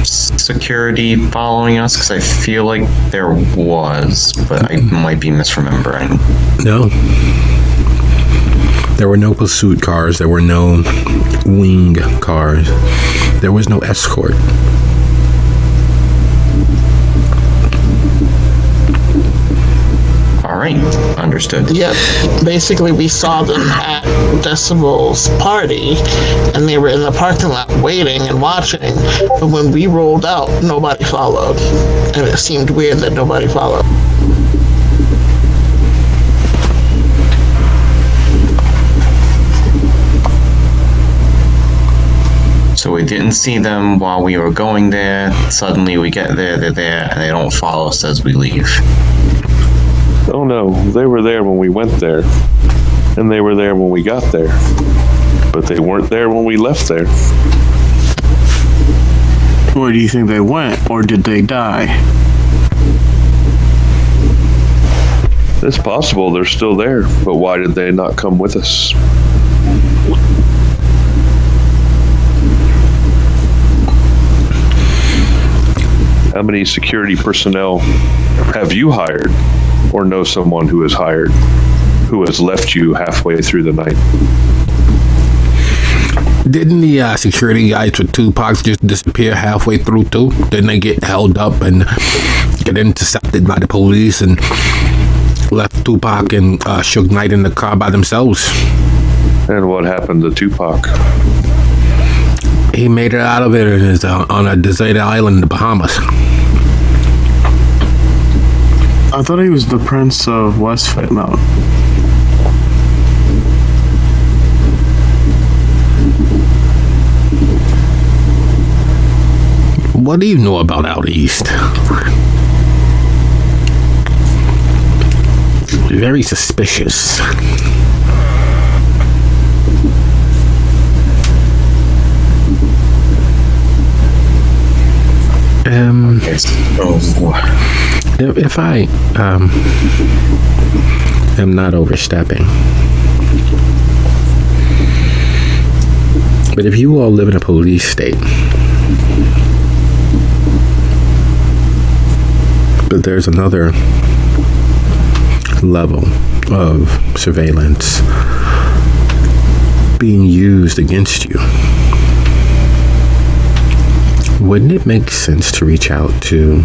security following us? Because I feel like there was, but I might be misremembering. No. There were no pursuit cars. There were no wing cars. There was no escort. All right, understood. Yep. Basically, we saw them at Decibel's party, and they were in the parking lot waiting and watching. But when we rolled out, nobody followed. And it seemed weird that nobody followed. So we didn't see them while we were going there. Suddenly we get there, they're there, and they don't follow us as we leave. Oh no, they were there when we went there. And they were there when we got there. But they weren't there when we left there. Where do you think they went, or did they die? It's possible they're still there, but why did they not come with us? How many security personnel have you hired, or know someone who has hired, who has left you halfway through the night? Didn't the security guys with Tupac just disappear halfway through too? Didn't they get held up and get intercepted by the police and left Tupac and Suge Knight in the car by themselves? And what happened to Tupac? He made it out of it and is on a deserted island in the Bahamas. I thought he was the Prince of Westfield. No. What do you know about out east? Very suspicious. If I am not overstepping, but if you all live in a police state, but there's another level of surveillance being used against you, wouldn't it make sense to reach out to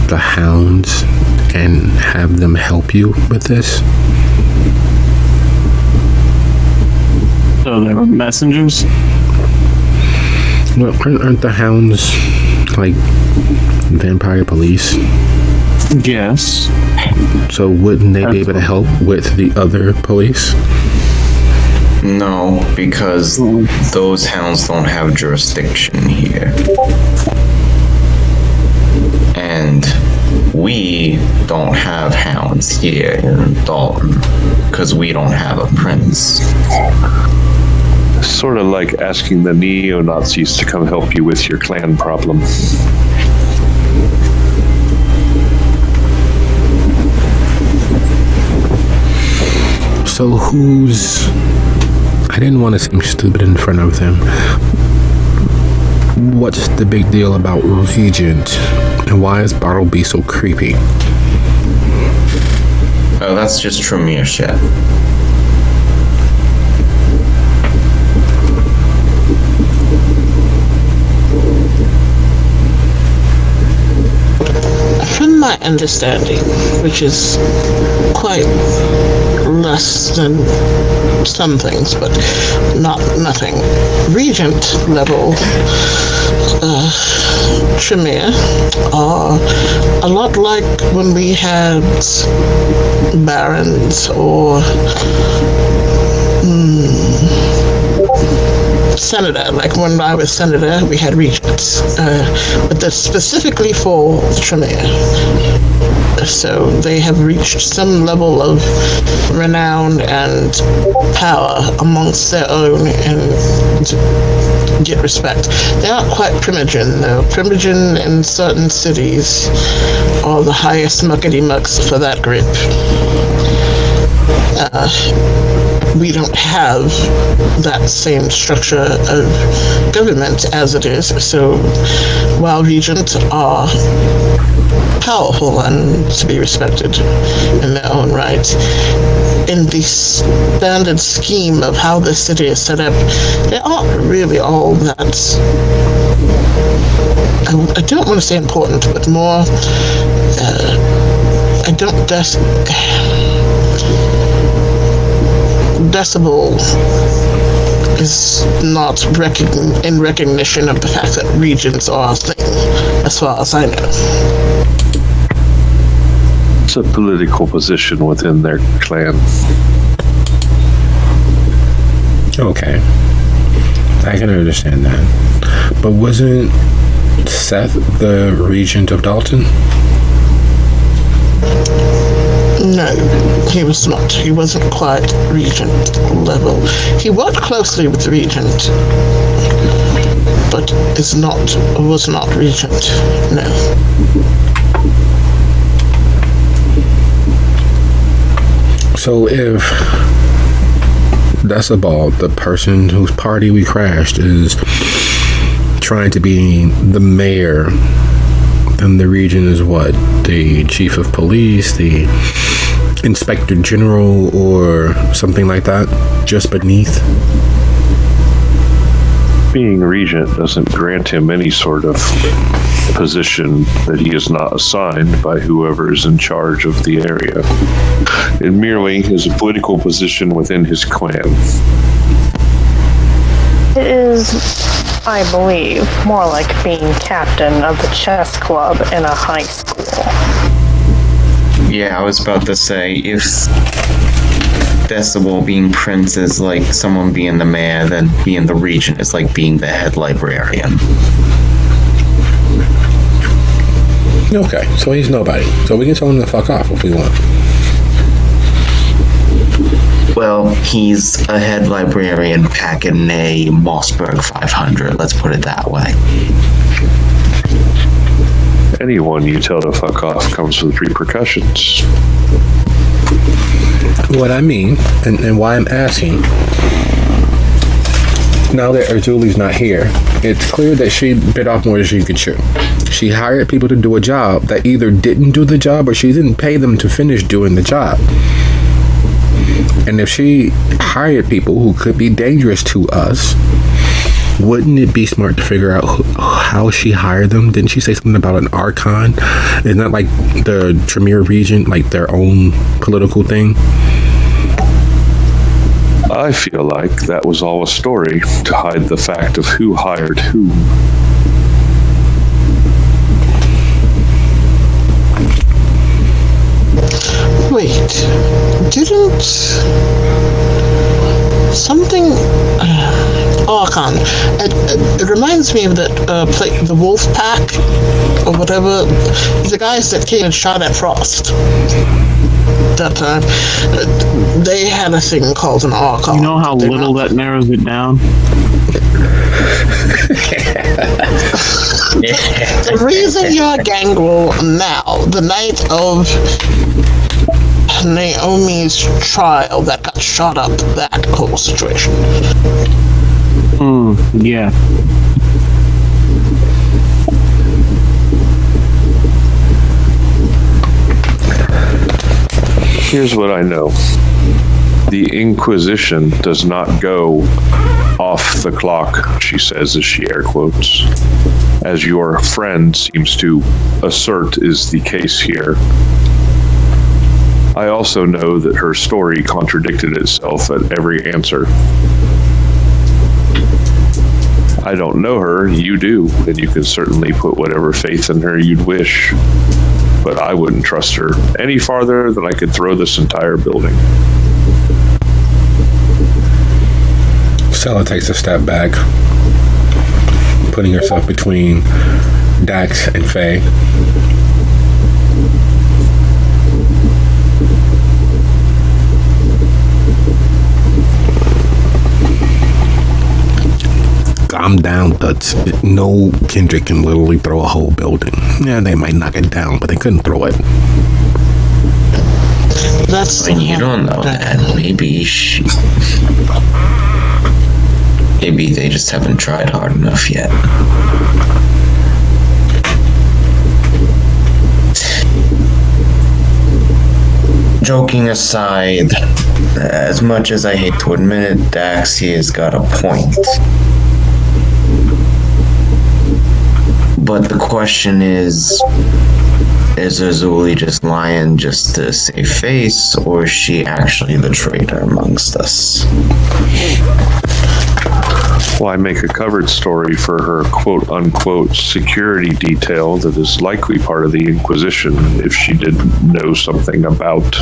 the Hounds and have them help you with this? So they were messengers? Well, aren't the Hounds like vampire police? Yes. So wouldn't they be able to help with the other police? No, because those hounds don't have jurisdiction here. And we don't have hounds here in Dalton because we don't have a prince. Sort of like asking the neo-Nazis to come help you with your clan problem. So who's... I didn't want to seem stupid in front of them. What's the big deal about Regent? And why is Bartleby so creepy? Oh, that's just Tremere shit. From my understanding, which is quite less than some things, but nothing, Regent level Tremere are a lot like when we had barons or senator. Like when I was senator, we had regents, but that's specifically for Tremere. So they have reached some level of renown and power amongst their own and get respect. They aren't quite Primogen, though. Primogen in certain cities are the highest muckety-mucks for that group. We don't have that same structure of government as it is, so while regents are powerful and to be respected in their own right, in the standard scheme of how the city is set up, they aren't really all that, I don't want to say important, but more, Decibel is not in recognition of the fact that regents are a thing, as far as I know. It's a political position within their clan. Okay. I can understand that. But wasn't Seth the regent of Dalton? No, he was not. He wasn't quite regent level. He worked closely with the regent, but was not regent. No. So if Decibel, the person whose party we crashed, is trying to be the mayor, then the region is what? The chief of police, the inspector general, or something like that, just beneath? Being regent doesn't grant him any sort of position that he is not assigned by whoever is in charge of the area. It merely is a political position within his clan. It is, I believe, more like being captain of the chess club in a high school. Yeah, I was about to say, if Decibel being prince is like someone being the mayor, then being the regent is like being the head librarian. Okay, so he's nobody. So we can tell him to fuck off if we want. Well, he's a head librarian packing a Mossberg 500, let's put it that way. Anyone you tell to fuck off comes with repercussions. What I mean, and why I'm asking, now that Erzuli's not here, it's clear that she bit off more than she could chew. She hired people to do a job that either didn't do the job or she didn't pay them to finish doing the job. And if she hired people who could be dangerous to us, wouldn't it be smart to figure out how she hired them? Didn't she say something about an archon? Isn't that like the Tremere region, like their own political thing? I feel like that was all a story to hide the fact of who hired whom. Wait, didn't something? Archon. It reminds me of that the Wolf Pack or whatever. The guys that came and shot at Frost that time. They had a thing called an Archon. You know how little that narrows it down? The reason you're Gangrel now, the night of Naomi's trial that got shot up, that whole situation. Yeah. Here's what I know. The Inquisition does not go off the clock, she says as she air quotes, as your friend seems to assert is the case here. I also know that her story contradicted itself at every answer. I don't know her, you do, and you can certainly put whatever faith in her you'd wish. But I wouldn't trust her any farther than I could throw this entire building. Stella takes a step back, putting herself between Dax and Faye. I'm down, Tuts. No Kendrick can literally throw a whole building. Yeah, they might knock it down, but they couldn't throw it. That's I mean, you don't know that. Maybe they just haven't tried hard enough yet. Joking aside, as much as I hate to admit it, Dax, he has got a point. But the question is Azuli just lying just to save face, or is she actually the traitor amongst us? Well, I make a covered story for her quote-unquote security detail that is likely part of the Inquisition if she did know something about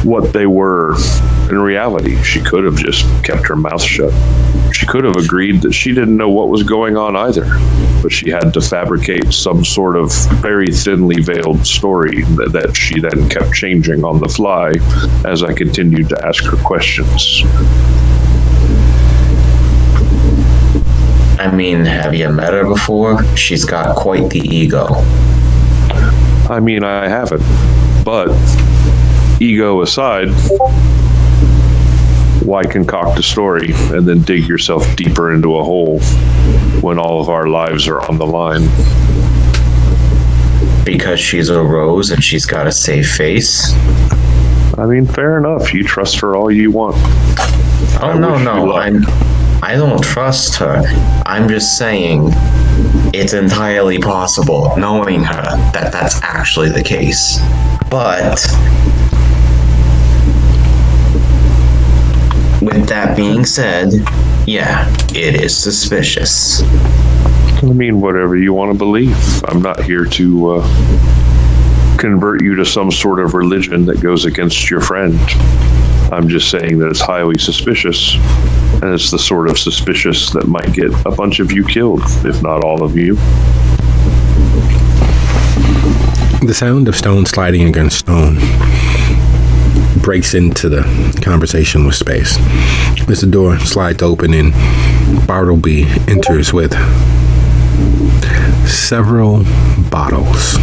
what they were in reality. She could have just kept her mouth shut. She could have agreed that she didn't know what was going on either, but she had to fabricate some sort of very thinly veiled story that she then kept changing on the fly as I continued to ask her questions. I mean, have you met her before? She's got quite the ego. I mean, I haven't, but ego aside, why concoct a story and then dig yourself deeper into a hole when all of our lives are on the line? Because she's a rose and she's got a safe face? I mean, fair enough. You trust her all you want. Oh, no. I don't trust her. I'm just saying it's entirely possible, knowing her, that that's actually the case. But with that being said, yeah, it is suspicious. I mean, whatever you want to believe. I'm not here to convert you to some sort of religion that goes against your friend. I'm just saying that it's highly suspicious, and it's the sort of suspicious that might get a bunch of you killed, if not all of you. The sound of stone sliding against stone breaks into the conversation with space as the door slides open and Bartleby enters with several bottles.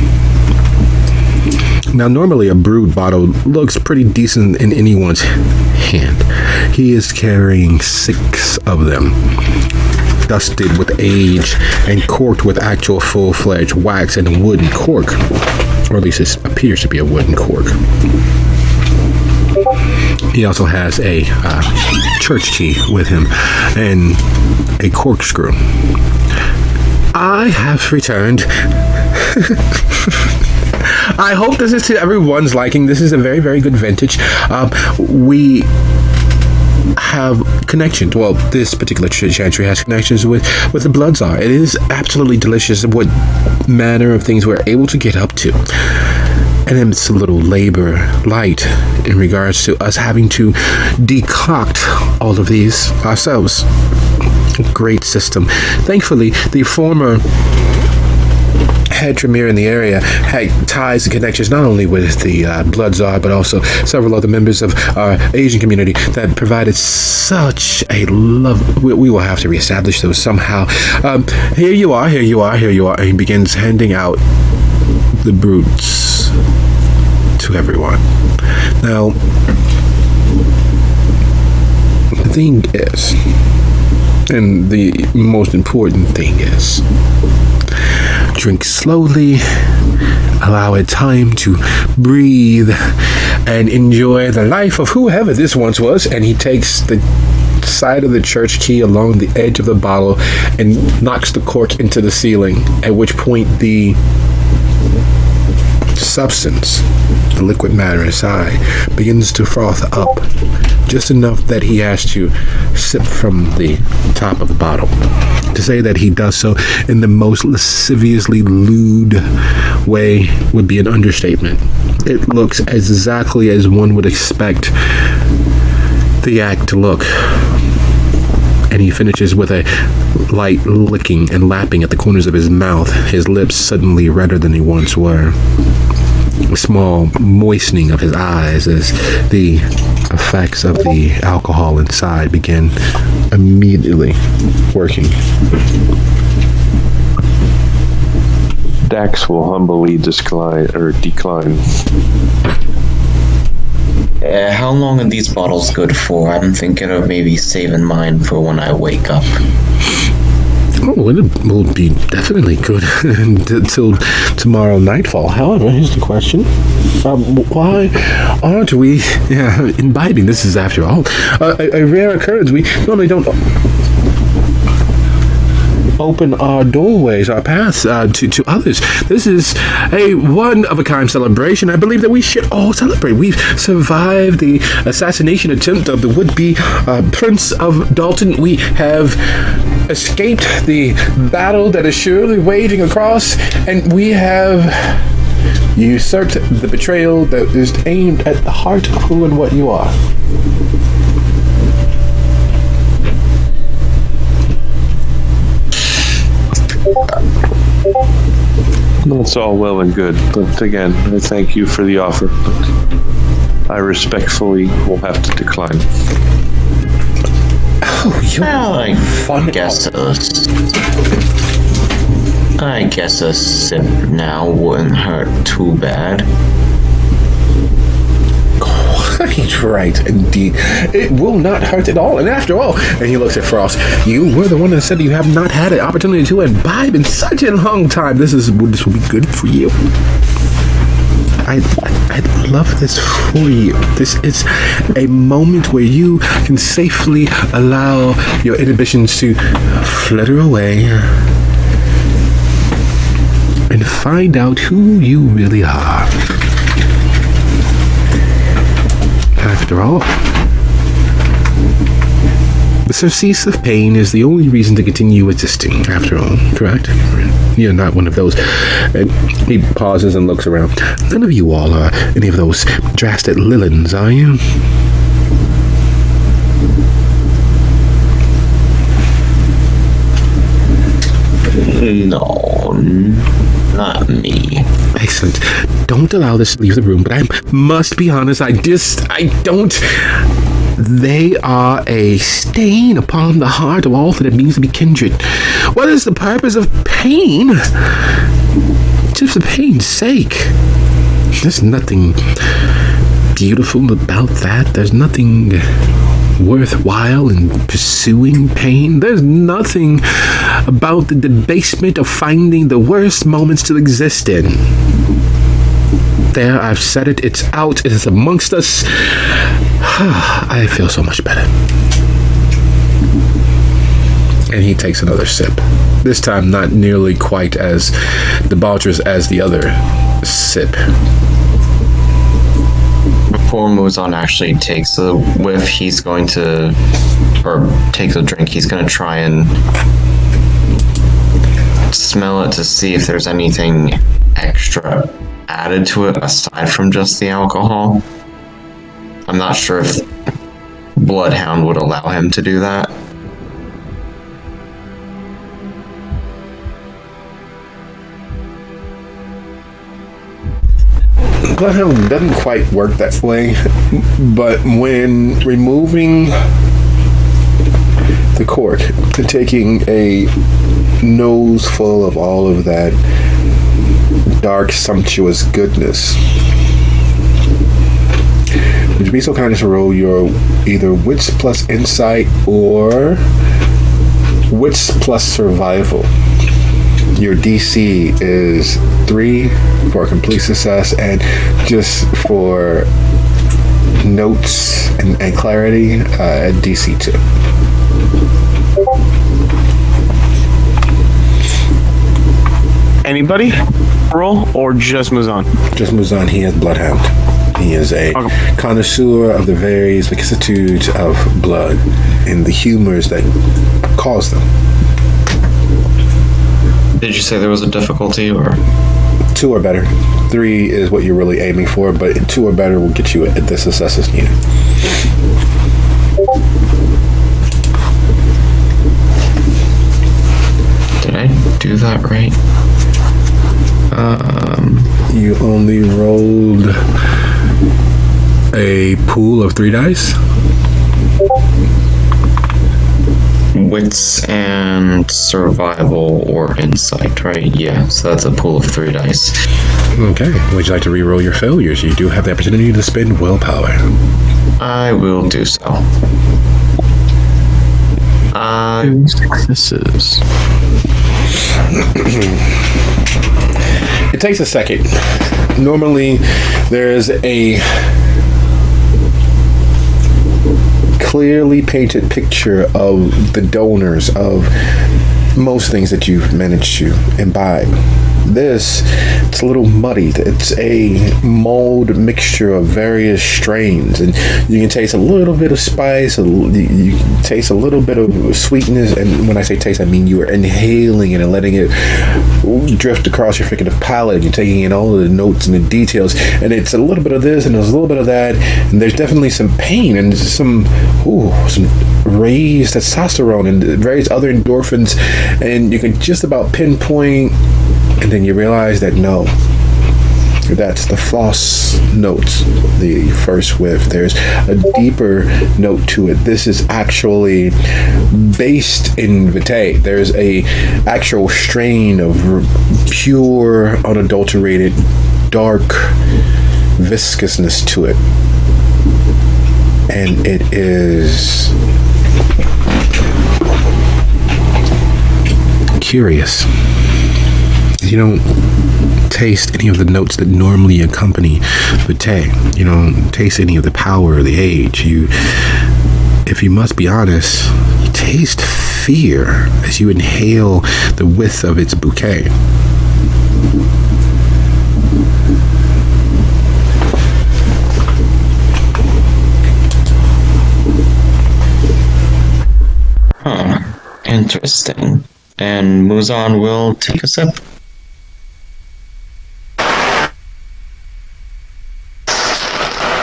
Now, normally a brewed bottle looks pretty decent in anyone's hand. He is carrying 6 of them, dusted with age and corked with actual full-fledged wax and a wooden cork, or at least it appears to be a wooden cork. He also has a church key with him and a corkscrew. I have returned. I hope this is to everyone's liking. This is a very, very good vintage. We have connections. Well, this particular chantry has connections with the Blood Czar. It is absolutely delicious what manner of things we're able to get up to. And then it's a little labor light in regards to us having to decoct all of these ourselves. Great system. Thankfully, the former head Tremere in the area had ties and connections not only with the Blood Czar, but also several other members of our Asian community that provided such a love. We will have to reestablish those somehow. Here you are. And he begins handing out the brutes to everyone. Now, the thing is, and the most important thing is, drink slowly, allow it time to breathe, and enjoy the life of whoever this once was. And he takes the side of the church key along the edge of the bottle and knocks the cork into the ceiling, at which point the substance, the liquid matter inside, begins to froth up just enough that he has to sip from the top of the bottle. To say that he does so in the most lasciviously lewd way would be an understatement. It looks exactly as one would expect the act to look. And he finishes with a light licking and lapping at the corners of his mouth, his lips suddenly redder than they once were. A small moistening of his eyes as the effects of the alcohol inside begin immediately working. Dax will humbly decline. How long are these bottles good for? I'm thinking of maybe saving mine for when I wake up. Oh, it will be definitely good until tomorrow nightfall. However, here's the question. Why aren't we imbibing? This is, after all, a rare occurrence. We normally don't open our doorways, our paths to others. This is a one-of-a-kind celebration. I believe that we should all celebrate. We've survived the assassination attempt of the would-be Prince of Dalton. We have escaped the battle that is surely waging across, and we have You usurped the betrayal that is aimed at the heart of who and what you are. That's all well and good, but again, I thank you for the offer, but I respectfully will have to decline. Oh, you're I guess a sip now wouldn't hurt too bad. Right, indeed. It will not hurt at all. And after all, and he looks at Frost, you were the one that said you have not had an opportunity to imbibe in such a long time. This will be good for you. I love this for you. This is a moment where you can safely allow your inhibitions to flutter away and find out who you really are. After all, the surcease of pain is the only reason to continue existing, after all, correct? You're not one of those. And he pauses and looks around. None of you all are any of those drastic Lillans, are you? No, not me. Excellent. Don't allow this to leave the room, but I must be honest, I don't. They are a stain upon the heart of all that it means to be kindred. What is the purpose of pain? Just for pain's sake. There's nothing beautiful about that. There's nothing worthwhile in pursuing pain. There's nothing about the debasement of finding the worst moments to exist in. There, I've said it. It's out. It is amongst us. I feel so much better. And he takes another sip. This time, not nearly quite as debaucherous as the other sip. Before Muzan actually takes a whiff, he's going to, or takes a drink, he's going to try and smell it to see if there's anything extra added to it aside from just the alcohol. I'm not sure if Bloodhound would allow him to do that. Bloodhound doesn't quite work that way, but when removing the cork and taking a nose full of all of that dark, sumptuous goodness, would you be so kind as to roll your either wits plus insight or wits plus survival? Your DC is 3 for a complete success, and just for notes and clarity, DC 2. Anybody roll or just Muzan? Just Muzan. He has Bloodhound. He is a connoisseur of the various vicissitudes of blood and the humors that cause them. Did you say there was a difficulty, or? 2 or better. 3 is what you're really aiming for, but 2 or better will get you at the successes needed. Did I do that right? You only rolled a pool of 3 dice? Wits and survival or insight, right? Yeah, so that's a pool of 3 dice. Okay. Would you like to re-roll your failures? You do have the opportunity to spend willpower. I will do so. 2 successes. It takes a second. Normally, there's a clearly painted picture of the donors of most things that you've managed to imbibe. This, it's a little muddied. It's a mulled mixture of various strains, and you can taste a little bit of spice. You taste a little bit of sweetness, and when I say taste, I mean you are inhaling it and letting it drift across your freaking palate. You're taking in all of the notes and the details, and it's a little bit of this and there's a little bit of that, and there's definitely some pain and some raised testosterone and various other endorphins, and you can just about pinpoint, and then you realize that no, that's the floss notes, the first whiff. There's a deeper note to it. This is actually based in vitae. There's a actual strain of pure, unadulterated, dark viscousness to it. And it is curious. You don't taste any of the notes that normally accompany vitae. You don't taste any of the power or the age. If you must be honest, you taste fear as you inhale the width of its bouquet. Interesting. And Muzan will take a sip.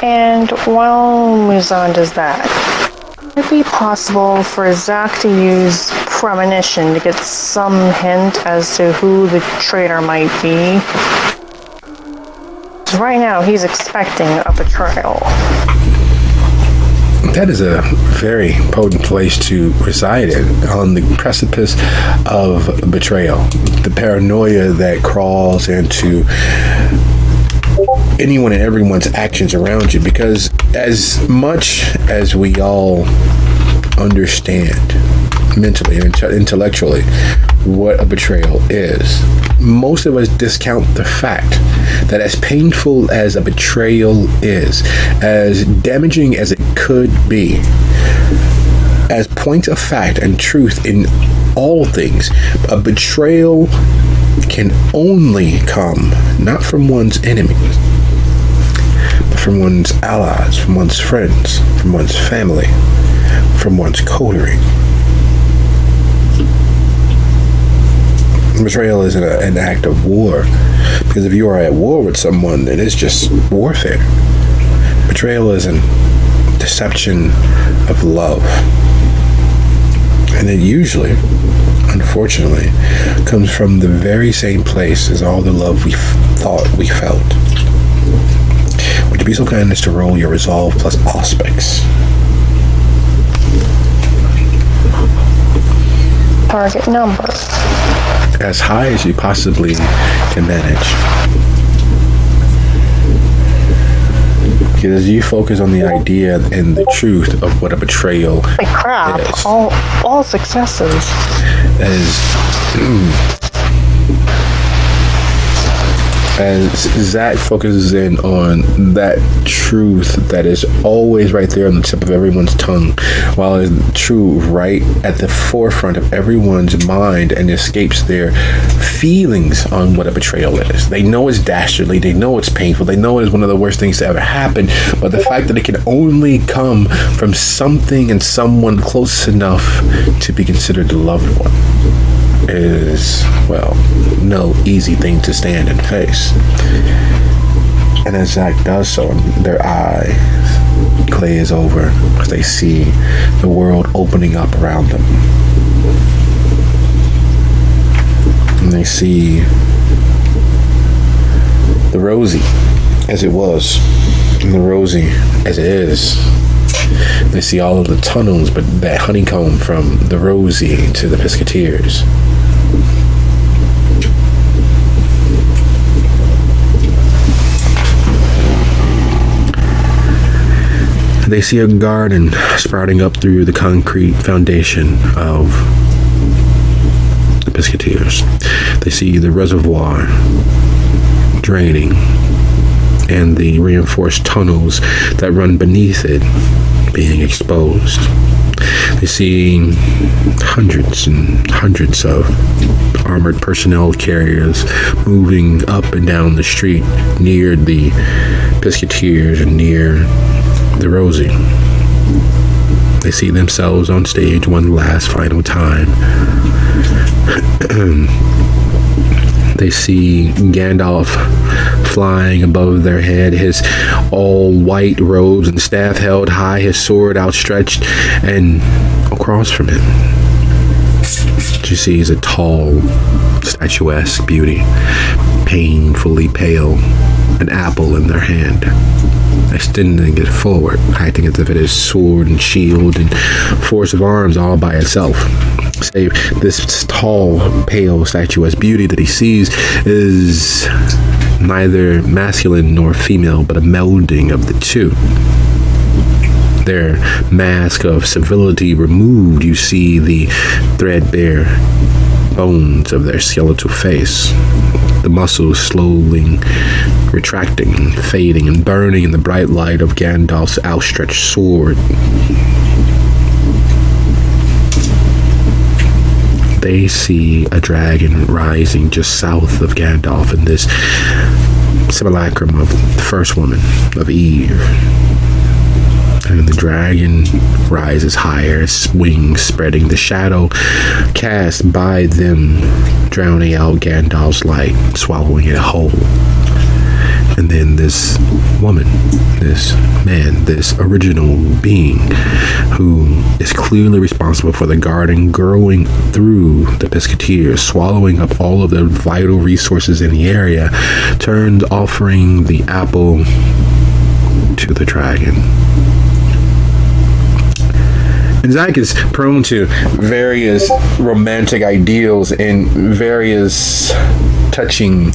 And while Muzan does that, would it be possible for Zach to use premonition to get some hint as to who the traitor might be? 'Cause right now, he's expecting a betrayal. That is a very potent place to reside in, on the precipice of betrayal. The paranoia that crawls into anyone and everyone's actions around you, because as much as we all understand mentally and intellectually what a betrayal is, most of us discount the fact that as painful as a betrayal is, as damaging as it could be, as point of fact and truth in all things, a betrayal can only come not from one's enemies, but from one's allies, from one's friends, from one's family, from one's coterie. Betrayal isn't an act of war, because if you are at war with someone, then it's just warfare. Betrayal is a deception of love, and it usually, unfortunately, comes from the very same place as all the love we thought we felt. Would you be so kind as to roll your resolve plus aspects? Target number. As high as you possibly can manage. Because you focus on the idea and the truth of what a betrayal Like crap, is. all successes. As Zach focuses in on that truth that is always right there on the tip of everyone's tongue, while it's true right at the forefront of everyone's mind, and escapes their feelings on what a betrayal is. They know it's dastardly, they know it's painful, they know it is one of the worst things to ever happen, but the fact that it can only come from something and someone close enough to be considered the loved one is, well, no easy thing to stand and face. And as Zach does so, their eyes glaze over as they see the world opening up around them. And they see the Rosie as it was, and the Rosie as it is. They see all of the tunnels, but that honeycomb from the Rosie to the Pisketeers. They see a garden sprouting up through the concrete foundation of the Pisketeers. They see the reservoir draining and the reinforced tunnels that run beneath it being exposed. They see hundreds and hundreds of armored personnel carriers moving up and down the street near the Pisketeers and near the Rosie. They see themselves on stage one last final time. They see Gandalf flying above their head, his all white robes and staff held high, his sword outstretched, and across from him, what you see is a tall, statuesque beauty, painfully pale, an apple in their hand, extending it forward, acting as if it is sword and shield and force of arms all by itself. Save this tall, pale, statuesque beauty that he sees is neither masculine nor female, but a melding of the two. Their mask of civility removed, you see the threadbare bones of their skeletal face, the muscles slowly retracting, fading, and burning in the bright light of Gandalf's outstretched sword. They see a dragon rising just south of Gandalf in this simulacrum of the first woman, of Eve. And the dragon rises higher, its wings spreading, the shadow cast by them, drowning out Gandalf's light, swallowing it whole. And then this woman, this man, this original being who is clearly responsible for the garden growing through the Pisketeers, swallowing up all of the vital resources in the area, turns offering the apple to the dragon. And Zach is prone to various romantic ideals and various touching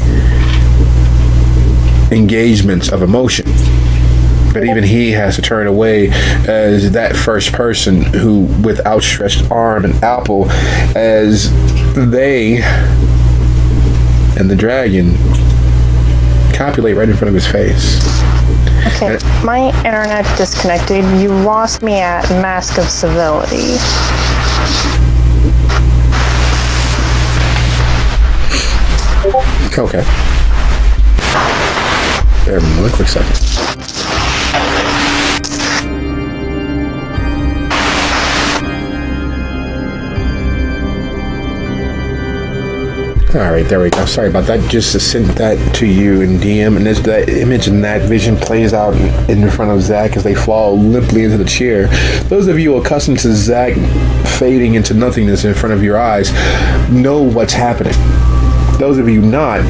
engagements of emotion. But even he has to turn away as that first person who, with outstretched arm and apple, as they and the dragon copulate right in front of his face. Okay, my internet disconnected. You lost me at Mask of Civility. Okay. Bear with me 1 quick second. Alright, there we go. Sorry about that. Just to send that to you in DM, and as that image and that vision plays out in front of Zach as they fall limply into the chair. Those of you accustomed to Zach fading into nothingness in front of your eyes know what's happening. Those of you not,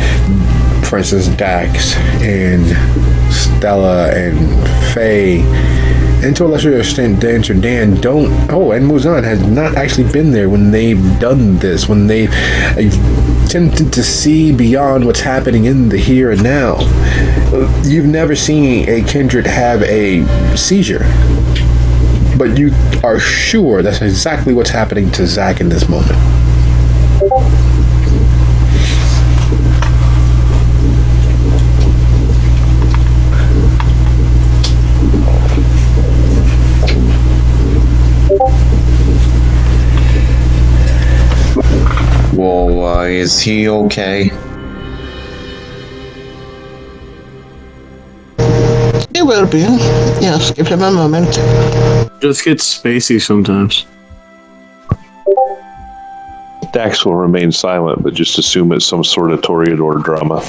for instance, Dax and Stella and Faye, and to a lesser extent Dancer Dan, don't, and Muzan has not actually been there when they've done this, when they've attempted to see beyond what's happening in the here and now. You've never seen a kindred have a seizure, but you are sure that's exactly what's happening to Zach in this moment. Well, is he okay? He will be. Yes, give him a moment. Just gets spacey sometimes. Dax will remain silent, but just assume it's some sort of Toreador drama.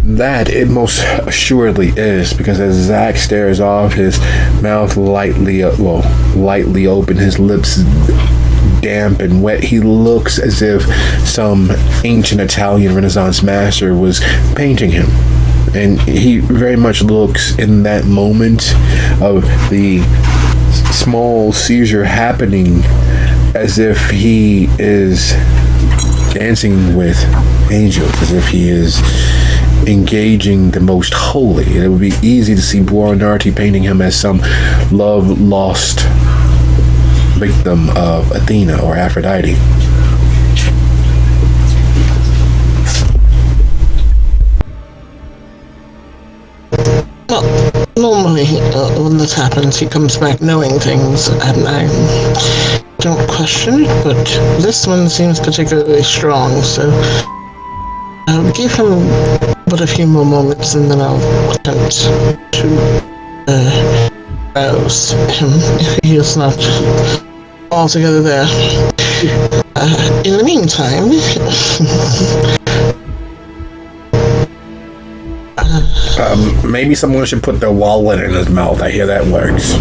That it most assuredly is, because as Zach stares off, his mouth lightly open, his lips damp and wet, he looks as if some ancient Italian Renaissance master was painting him. And he very much looks in that moment of the small seizure happening as if he is dancing with angels, as if he is engaging the most holy. It would be easy to see Buonarroti painting him as some love-lost victim of Athena or Aphrodite. Normally, when this happens, he comes back knowing things, and I don't question it, but this one seems particularly strong, so I'll give him but a few more moments, and then I'll attempt to rouse him if he is not altogether there. In the meantime, maybe someone should put their wallet in his mouth. I hear that works.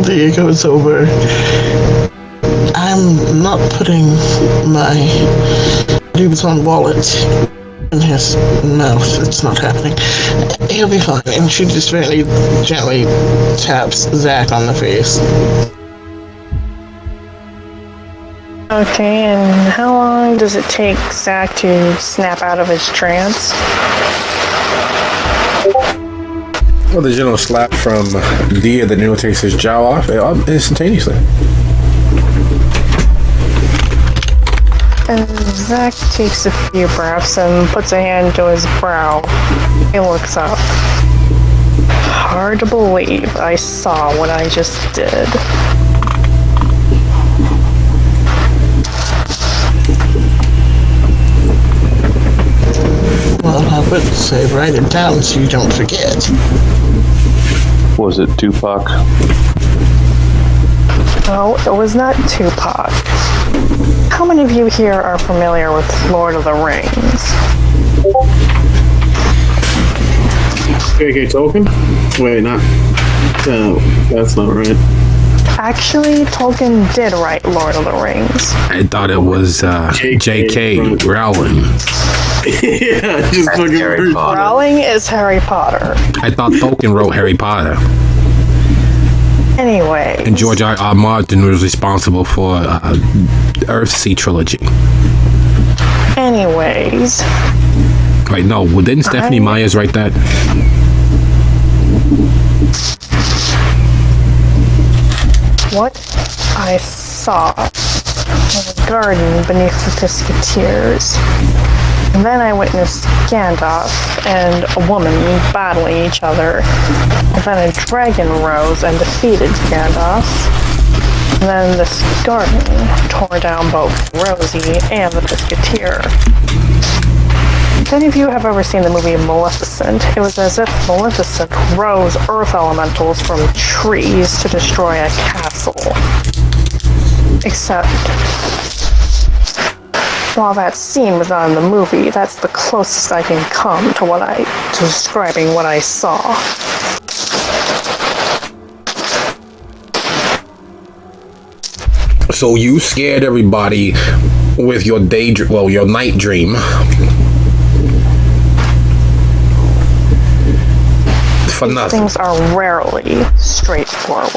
the echo is over. I'm not putting my Louis Vuitton wallet in his mouth. It's not happening. He'll be fine. And she just very gently taps Zach on the face. Okay, and how long does it take Zach to snap out of his trance? Well, the general slap from Dia that nearly takes his jaw off instantaneously. And Zach takes a few breaths and puts a hand to his brow. He looks up. Hard to believe I saw what I just did. Well, I would say write it down so you don't forget. Was it Tupac? No, it was not Tupac. How many of you here are familiar with Lord of the Rings? J.K. Tolkien? Wait, not. No, that's not right. Actually, Tolkien did write Lord of the Rings. I thought it was J.K. Rowling. Yeah, just That's fucking Harry Potter. Rowling is Harry Potter. I thought Tolkien wrote Harry Potter. Anyway. And George R. Martin was responsible for Earthsea trilogy. Anyways. Wait, no, didn't Stephanie Myers write that? What I saw was a garden beneath the Pisketeers. And then I witnessed Gandalf and a woman battling each other. And then a dragon rose and defeated Gandalf. And then this garden tore down both Rosie and the Pisketeer. If any of you have ever seen the movie Maleficent, it was as if Maleficent rose earth elementals from trees to destroy a castle. Except, while that scene was not in the movie, that's the closest I can come to describing what I saw. So you scared everybody with your your night dream. For These nothing. things are rarely straightforward.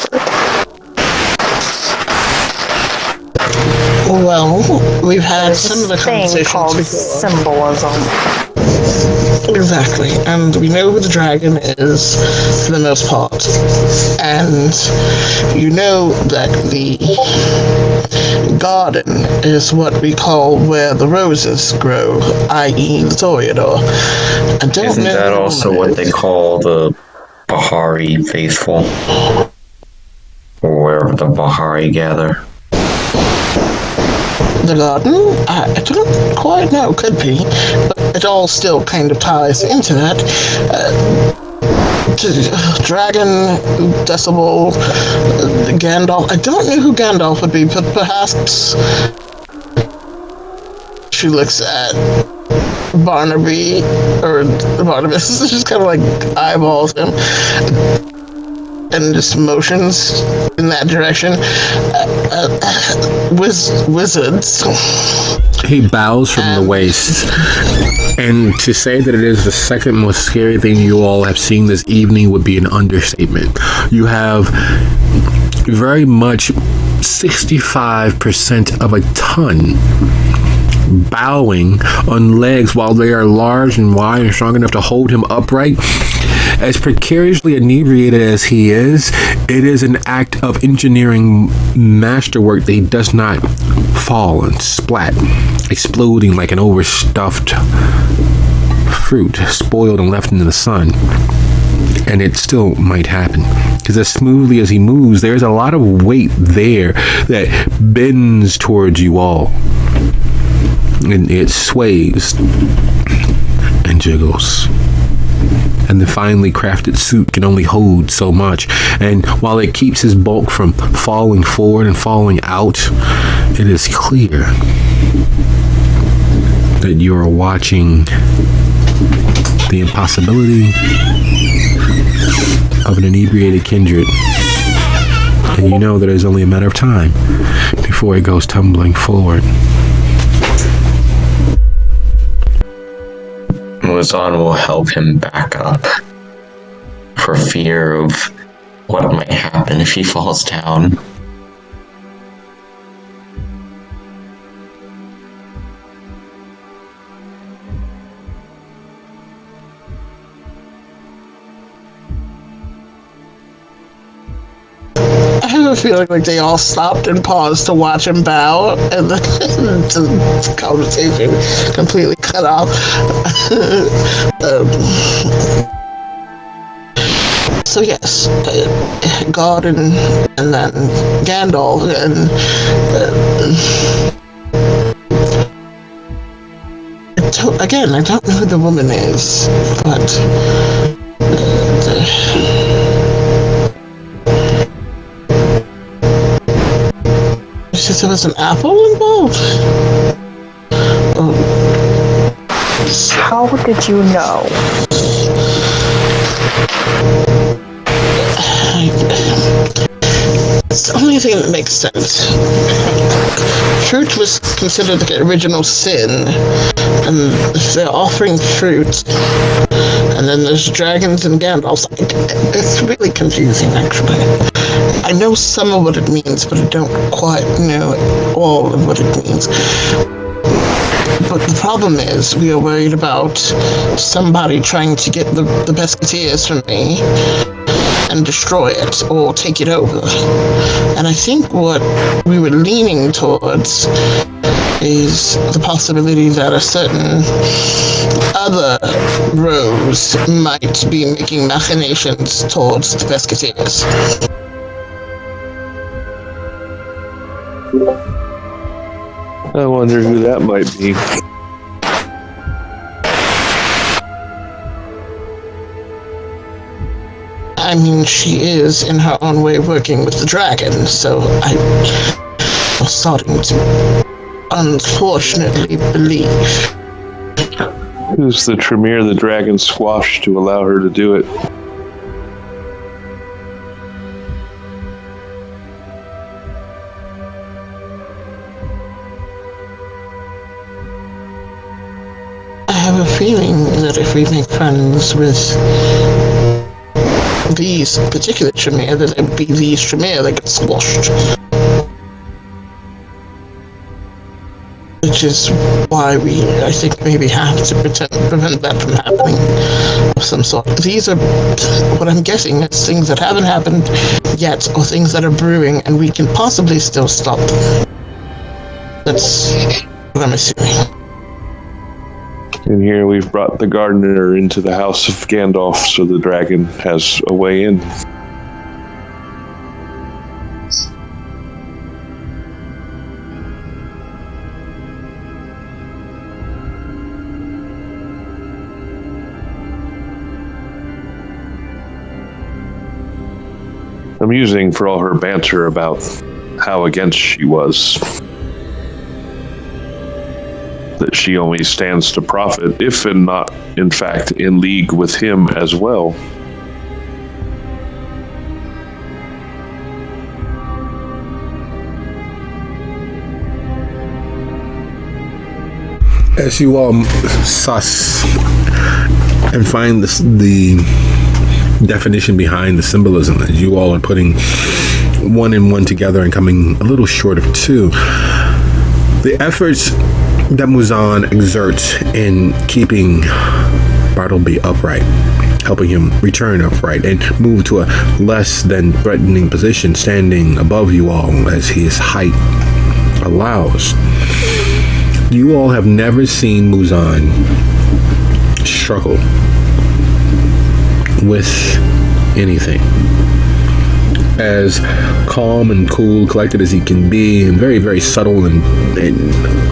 Well, we've had There's some of the this thing conversations called before. symbolism. Exactly, and we know who the dragon is for the most part. And you know that the garden is what we call where the roses grow, i.e. the Toreador. I don't Isn't know that the also woman what they is. call the Bahari faithful? Or wherever the Bahari gather? The garden? I don't quite know, could be, but it all still kind of ties into that. Dragon, Decibel, Gandalf. I don't know who Gandalf would be, but perhaps she looks at Barnaby, or Barnabas, just kind of like eyeballs him and just motions in that direction. Wizards. He bows from the waist. And to say that it is the second most scary thing you all have seen this evening would be an understatement. You have very much 65% of a ton bowing on legs while they are large and wide and strong enough to hold him upright. as precariously inebriated as he is, it is an act of engineering masterwork that he does not fall and splat, exploding like an overstuffed fruit, spoiled and left in the sun. And it still might happen, because as smoothly as he moves, there's a lot of weight there that bends towards you all, and it sways and jiggles. And the finely crafted suit can only hold so much, and while it keeps his bulk from falling forward and falling out, it is clear that you are watching the impossibility of an inebriated kindred, and you know that it's only a matter of time before it goes tumbling forward. Muzan will help him back up for fear of what might happen if he falls down. I have a feeling like they all stopped and paused to watch him bow, and then the conversation completely cut off. So yes, God and then Gandalf and again, I don't know who the woman is, but she said there was an apple involved. How did you know? It's the only thing that makes sense. Fruit was considered the original sin, and if they're offering fruit, and then there's dragons and Gandalf, it's really confusing, actually. I know some of what it means, but I don't quite know all of what it means. But the problem is, we are worried about somebody trying to get the Pesketeers from me and destroy it or take it over. And I think what we were leaning towards is the possibility that a certain other Rose might be making machinations towards the Pesketeers. I wonder who that might be. I mean, she is, in her own way, working with the dragon, so I was starting to unfortunately believe. Who's the Tremere the dragon squashed to allow her to do it? I have a feeling that if we make friends with these particular Tremere, that it would be these Tremere that get squashed. Which is why we, I think, maybe have to prevent that from happening of some sort. These are, what I'm guessing, is things that haven't happened yet, or things that are brewing, and we can possibly still stop them. That's what I'm assuming. And here we've brought the gardener into the house of Gandalf, so the dragon has a way in. Amusing for all her banter about how against she was. That she only stands to profit, if and not, in fact, in league with him as well. As you all suss and find the definition behind the symbolism, that you all are putting one and one together and coming a little short of two, the efforts that Muzan exerts in keeping Bartleby upright helping him return upright and move to a less than threatening position, standing above you all as his height allows. You all have never seen Muzan struggle with anything. As calm and cool, collected as he can be, and very, very subtle and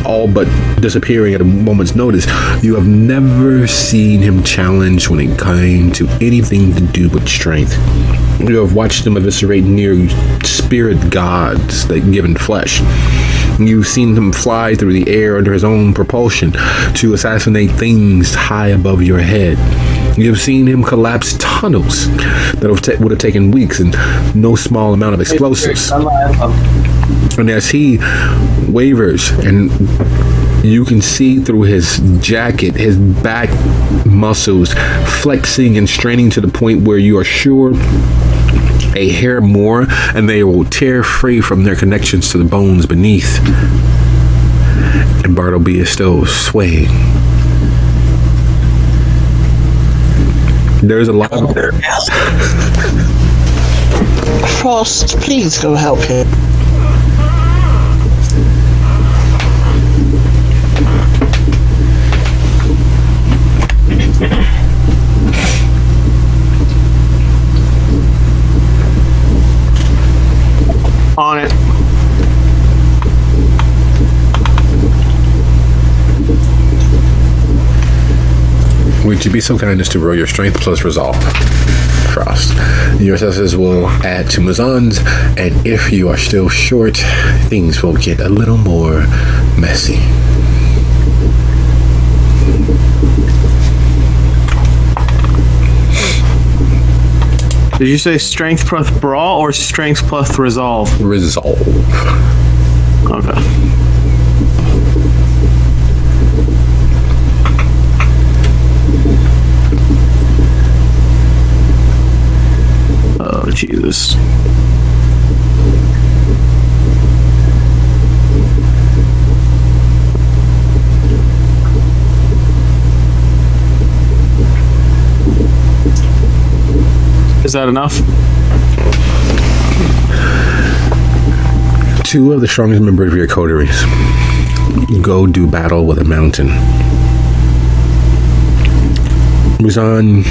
all but disappearing at a moment's notice, you have never seen him challenged when it came to anything to do with strength. You have watched him eviscerate near spirit gods that given flesh. You've seen him fly through the air under his own propulsion to assassinate things high above your head. You've seen him collapse tunnels that would have taken weeks and no small amount of explosives. And as he wavers, and you can see through his jacket, his back muscles flexing and straining to the point where you are sure a hair more and they will tear free from their connections to the bones beneath. And Bartleby is still swaying. There's a lot of there. Frost, please go help him. On it. Would you be so kind as to roll your strength plus resolve, Frost? Your successes will add to Muzan's, and if you are still short, things will get a little more messy. Did you say strength plus brawl or strength plus resolve? Resolve. Okay. Oh, Jesus. Is that enough? Two of the strongest members of your coteries go do battle with a mountain. Muzan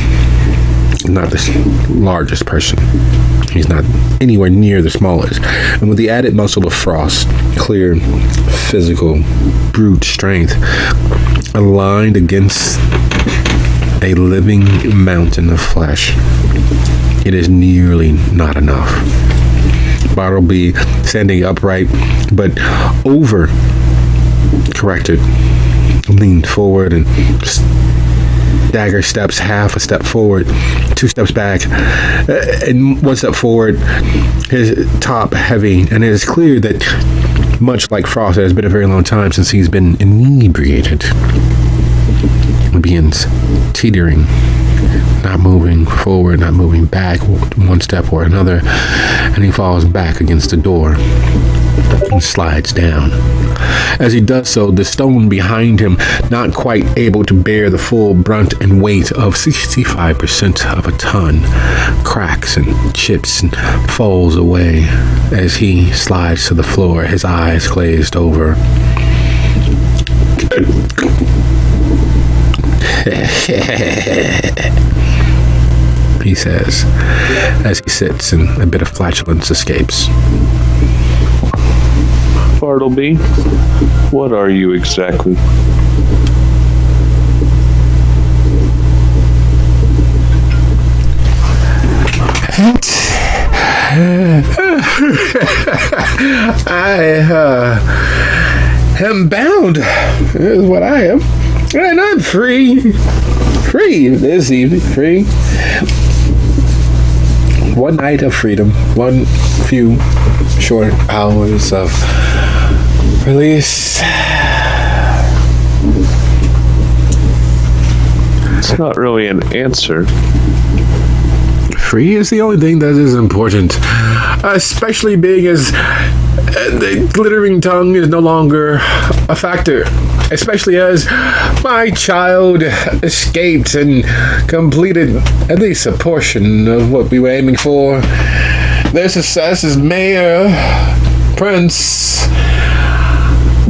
is not the largest person. He's not anywhere near the smallest. And with the added muscle of Frost, clear, physical, brute strength, aligned against a living mountain of flesh, it is nearly not enough. Bartleby standing upright, but over corrected, leaned forward and stagger steps, half a step forward, 2 steps back, and 1 step forward, his top heavy. And it is clear that, much like Frost, it has been a very long time since he's been inebriated. He begins teetering, not moving forward, not moving back 1 step or another, and he falls back against the door and slides down. As he does so, the stone behind him, not quite able to bear the full brunt and weight of 65% of a ton, cracks and chips and falls away as he slides to the floor, his eyes glazed over. He says, as he sits and a bit of flatulence escapes. Bartleby, what are you exactly? I am bound, is what I am. And I'm free. Free this evening. Free. One night of freedom. One few short hours of release. It's not really an answer. Free is the only thing that is important. Especially being as the glittering tongue is no longer a factor. especially as my child escaped and completed at least a portion of what we were aiming for. Their success as mayor, prince,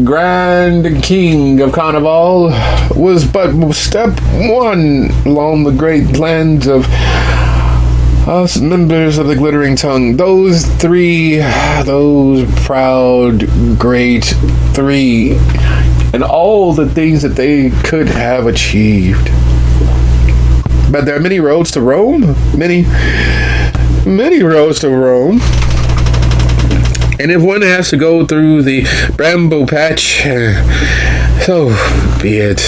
grand king of Carnival was but step one along the great lands of us members of the Glittering Tongue. Those proud, great three, and all the things that they could have achieved. But there are many roads to Rome. Many roads to Rome. And if one has to go through the bramble patch, so be it.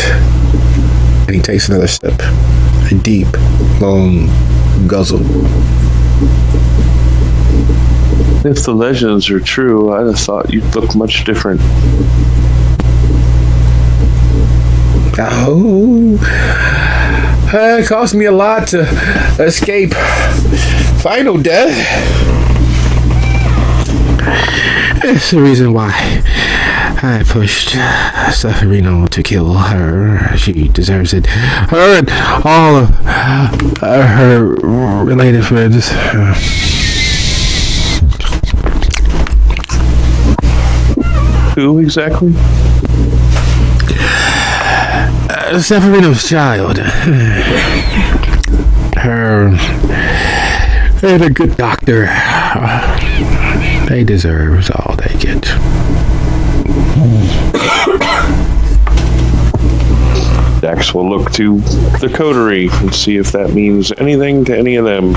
And he takes another sip. A deep, long guzzle. If the legends are true, I'd have thought you'd look much different. Oh, it cost me a lot to escape final death. It's the reason why I pushed Severino to kill her. She deserves it. Her and all of her related friends. Who exactly? Severino's child. Her and a good doctor. They deserve all they get. Dax will look to the coterie and see if that means anything to any of them.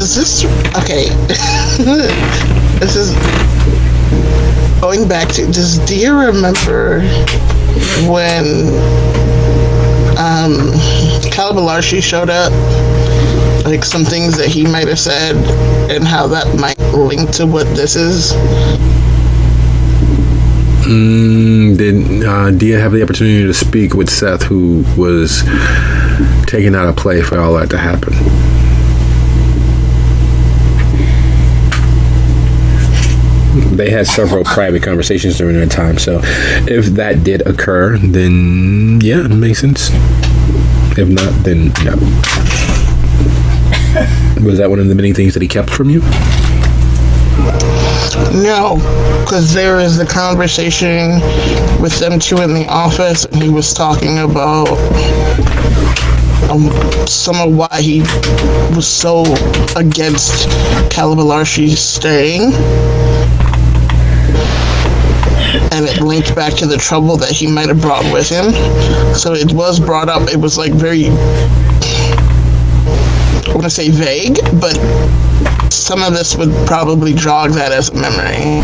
Is this okay? This is going back to. Do you remember when Calabalarshi showed up? Like some things that he might have said and how that might link to what this is. Did Dia have the opportunity to speak with Seth, who was taken out of play for all that to happen? They had several private conversations during that time, so if that did occur, then yeah, it makes sense. If not, then no. Was that one of the many things that he kept from you? No, because there is the conversation with them two in the office, and he was talking about some of why he was so against Calabalarshi staying. And it linked back to the trouble that he might have brought with him. So it was brought up. It was like very, I want to say vague, but some of this would probably jog that as a memory.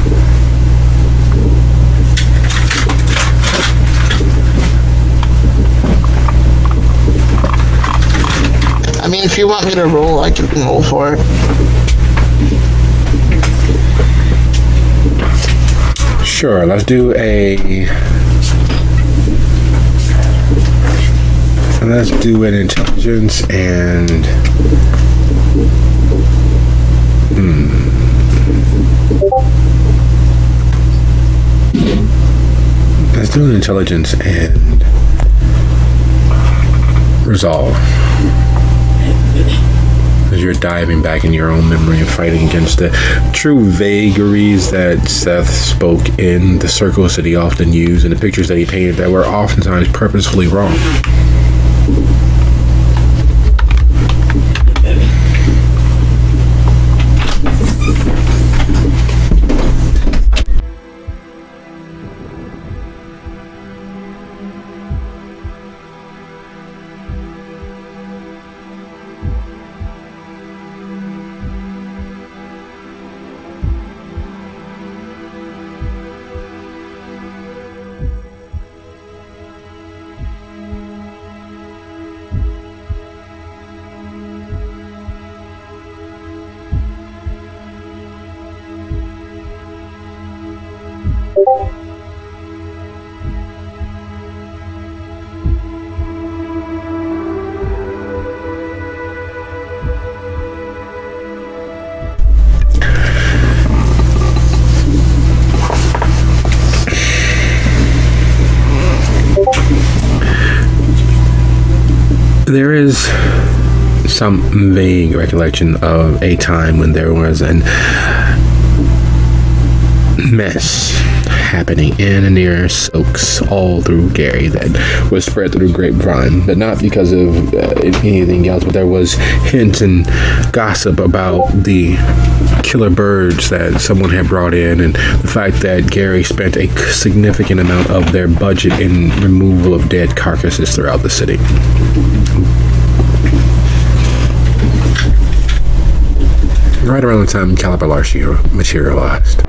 I mean, if you want me to roll, I can roll for it. Sure, let's do an intelligence and let's do an intelligence and resolve. As you're diving back in your own memory and fighting against the true vagaries that Seth spoke in, the circles that he often used, and the pictures that he painted that were oftentimes purposefully wrong. There is some vague recollection of a time when there was an mess happening in and near Soaks all through Gary that was spread through grapevine, but not because of anything else, but there was hints and gossip about the killer birds that someone had brought in, and the fact that Gary spent a significant amount of their budget in removal of dead carcasses throughout the city. Right around the time Calabalarshi materialized.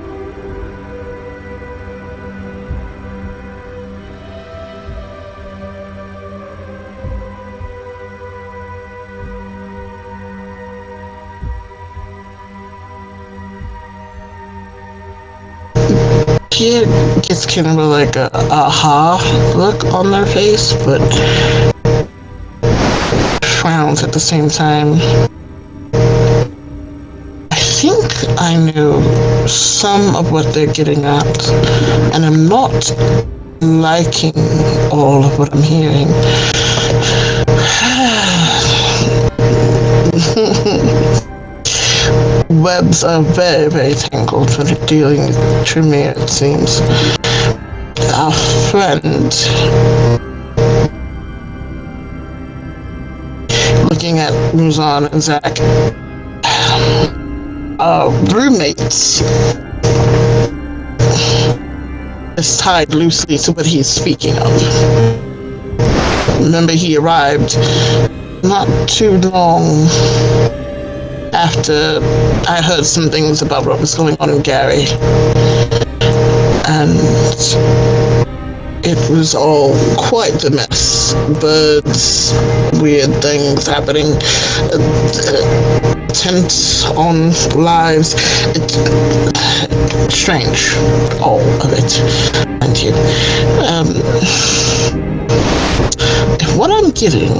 Kid gets kind of like a aha look on their face, but frowns at the same time. I think I know some of what they're getting at, and I'm not liking all of what I'm hearing. Webs are very, very tangled when you're dealing with Tremere, it seems. Our friend, looking at Muzan and Zach, our roommates, is tied loosely to what he's speaking of. Remember, he arrived not too long after I heard some things about what was going on in Gary. And it was all quite the mess. Birds, weird things happening, attempt on lives. It's strange, all of it. Thank you. What I'm getting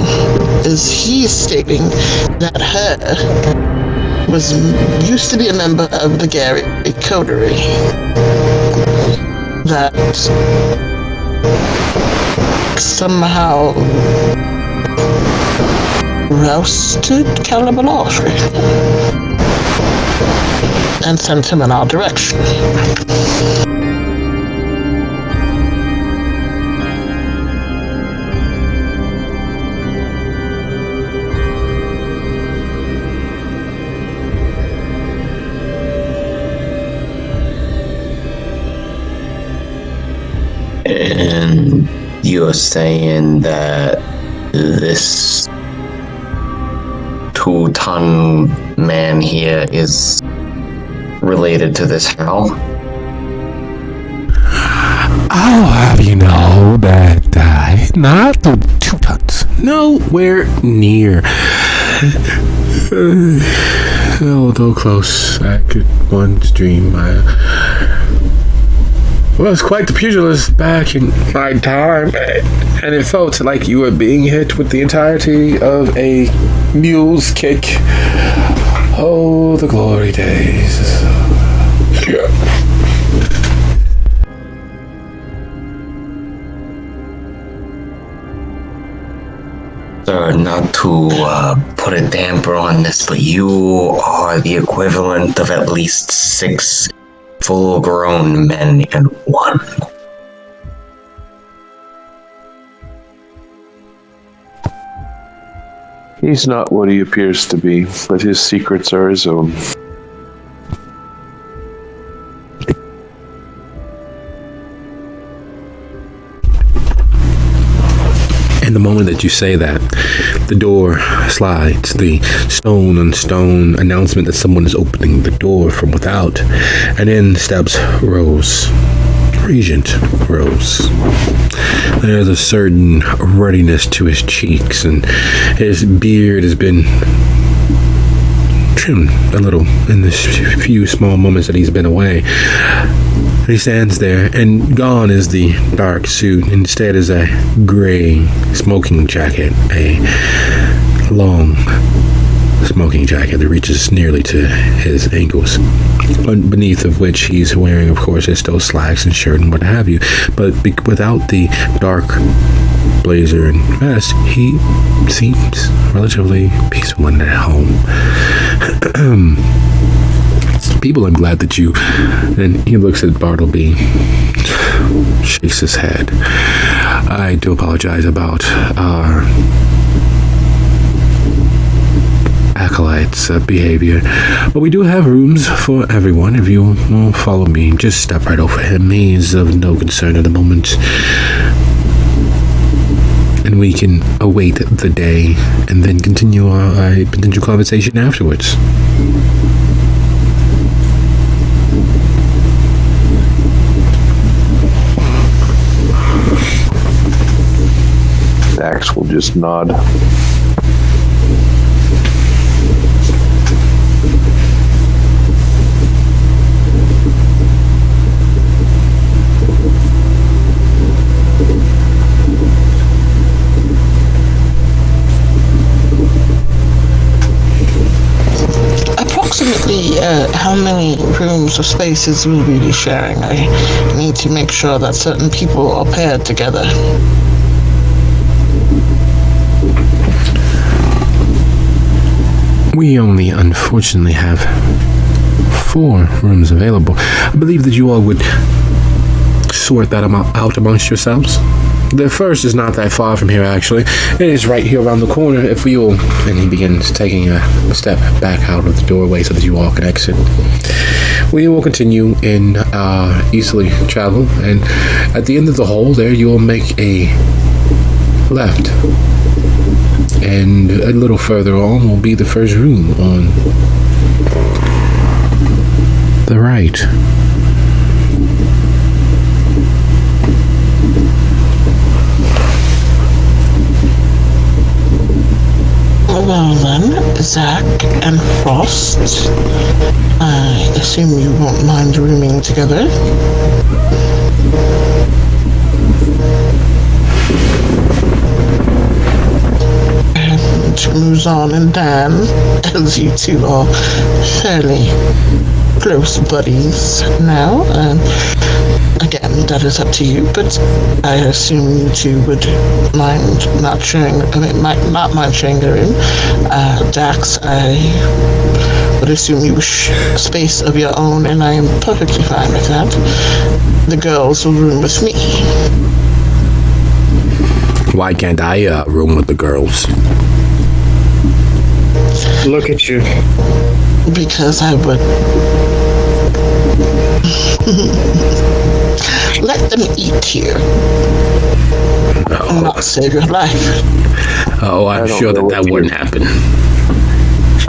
is he's stating that her used to be a member of the Gary coterie that somehow rousted Calabalarshi and sent him in our direction. And you're saying that this 2-ton man here is related to this Hal? I'll have you know that not the 2 tons. Nowhere near. Although close, I could once dream. I was quite the pugilist back in my time, and it felt like you were being hit with the entirety of a mule's kick. Oh, the glory days. Sir, not to put a damper on this, but you are the equivalent of at least 6 full-grown men in one. He's not what he appears to be, but his secrets are his own. And the moment that you say that, the door slides, the stone on stone announcement that someone is opening the door from without, and in steps Rose, Regent Rose. There's a certain ruddiness to his cheeks, and his beard has been trimmed a little in the few small moments that he's been away. He stands there, and gone is the dark suit. Instead is a gray smoking jacket, a long smoking jacket that reaches nearly to his ankles, beneath of which he's wearing, of course, his still slacks and shirt and what have you, but without the dark blazer and vest, he seems relatively peaceful in at home. People, I'm glad that you... And he looks at Bartleby, shakes his head. I do apologize about our acolytes' behavior, but we do have rooms for everyone. If you will follow me, just step right over him. He's of no concern at the moment. And we can await the day and then continue our potential conversation afterwards. Dax will just nod. Approximately how many rooms or spaces will we be sharing? I need to make sure that certain people are paired together. We only unfortunately have 4 rooms available. I believe that you all would sort that out amongst yourselves. The first is not that far from here, actually. It is right here around the corner. If we all... And he begins taking a step back out of the doorway so that you all can exit. We will continue in easily travel, and at the end of the hall there, you will make a left. And a little further on will be the first room on the right. Well then, Zach and Frost, I assume you won't mind rooming together. Muzan and Dan, as you two are fairly close buddies now. Again, that is up to you, but I assume you two would mind not sharing, not mind sharing the room. Dax, I would assume you wish space of your own, and I am perfectly fine with that. The girls will room with me. Why can't I room with the girls? Look at you. Because I would let them eat here. And not save your life. Oh, I'm sure that wouldn't happen.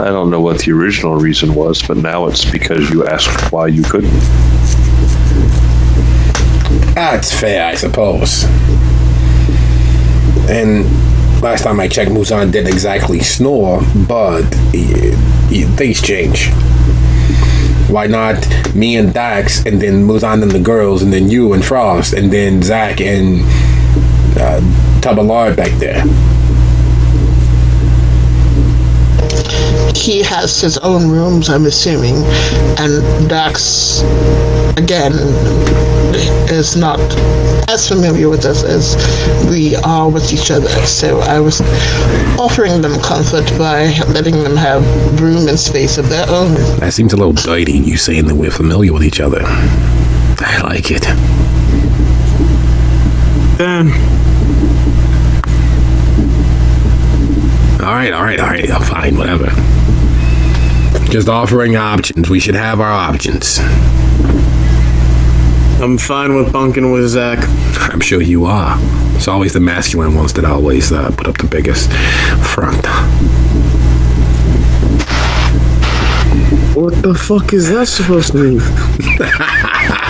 I don't know what the original reason was, but now it's because you asked why you couldn't. That's fair, I suppose. And last time I checked, Muzan didn't exactly snore, but things change. Why not me and Dax, and then Muzan and the girls, and then you and Frost, and then Zach and Tabalard back there? He has his own rooms, I'm assuming, and Dax, again, is not as familiar with us as we are with each other. So I was offering them comfort by letting them have room and space of their own. That seems a little dirty, you saying that we're familiar with each other. I like it. Dan. All right, fine, whatever. Just offering options. We should have our options. I'm fine with bunking with Zach. I'm sure you are. It's always the masculine ones that always put up the biggest front. What the fuck is that supposed to mean?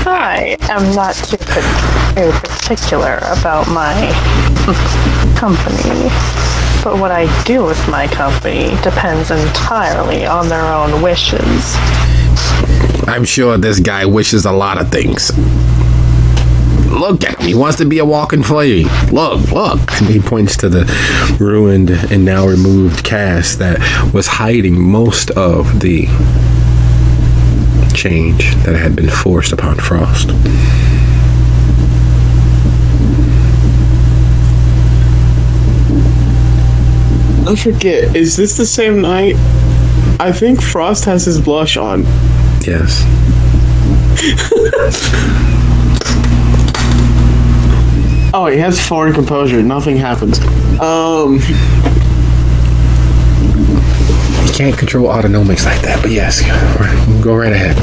I am not too particular about my company. But what I do with my company depends entirely on their own wishes. I'm sure this guy wishes a lot of things. Look at him. He wants to be a walking flame. Look. And he points to the ruined and now removed cast that was hiding most of the change that had been forced upon Frost. I forget. Is this the same night? I think Frost has his blush on. Yes. Oh, he has foreign composure. Nothing happens. You can't control autonomics like that, but yes, go right ahead.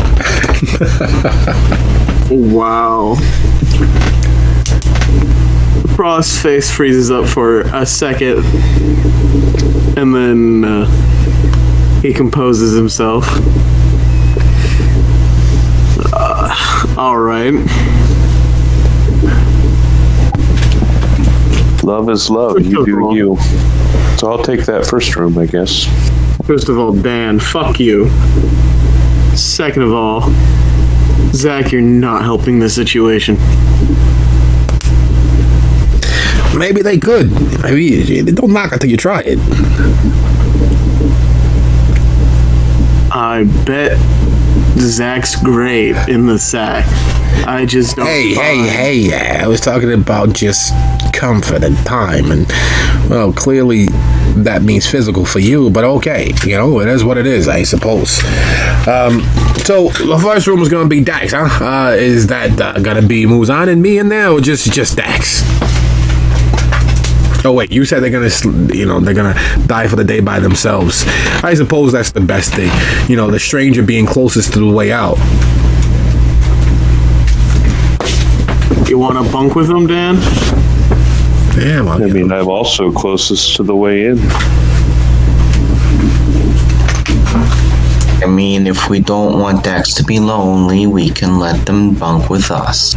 Wow. Frost's face freezes up for a second, and then he composes himself. All right. Love is love. You do you. So I'll take that first room, I guess. First of all, Dan, fuck you. Second of all, Zach, you're not helping the situation. Maybe they could. I mean, don't knock until you try it. I bet Zach's great in the sack. I just don't. Hey! I was talking about just comfort and time, and well, clearly that means physical for you. But okay, it is what it is, I suppose. So the first room is gonna be Dax, huh? Is that gonna be Muzan and me in there, or just Dax? Oh wait, you said they're gonna die for the day by themselves. I suppose that's the best thing. The stranger being closest to the way out. You want to bunk with him, Dan? Yeah, well, I mean, I'm also closest to the way in. I mean, if we don't want Dex to be lonely, we can let them bunk with us.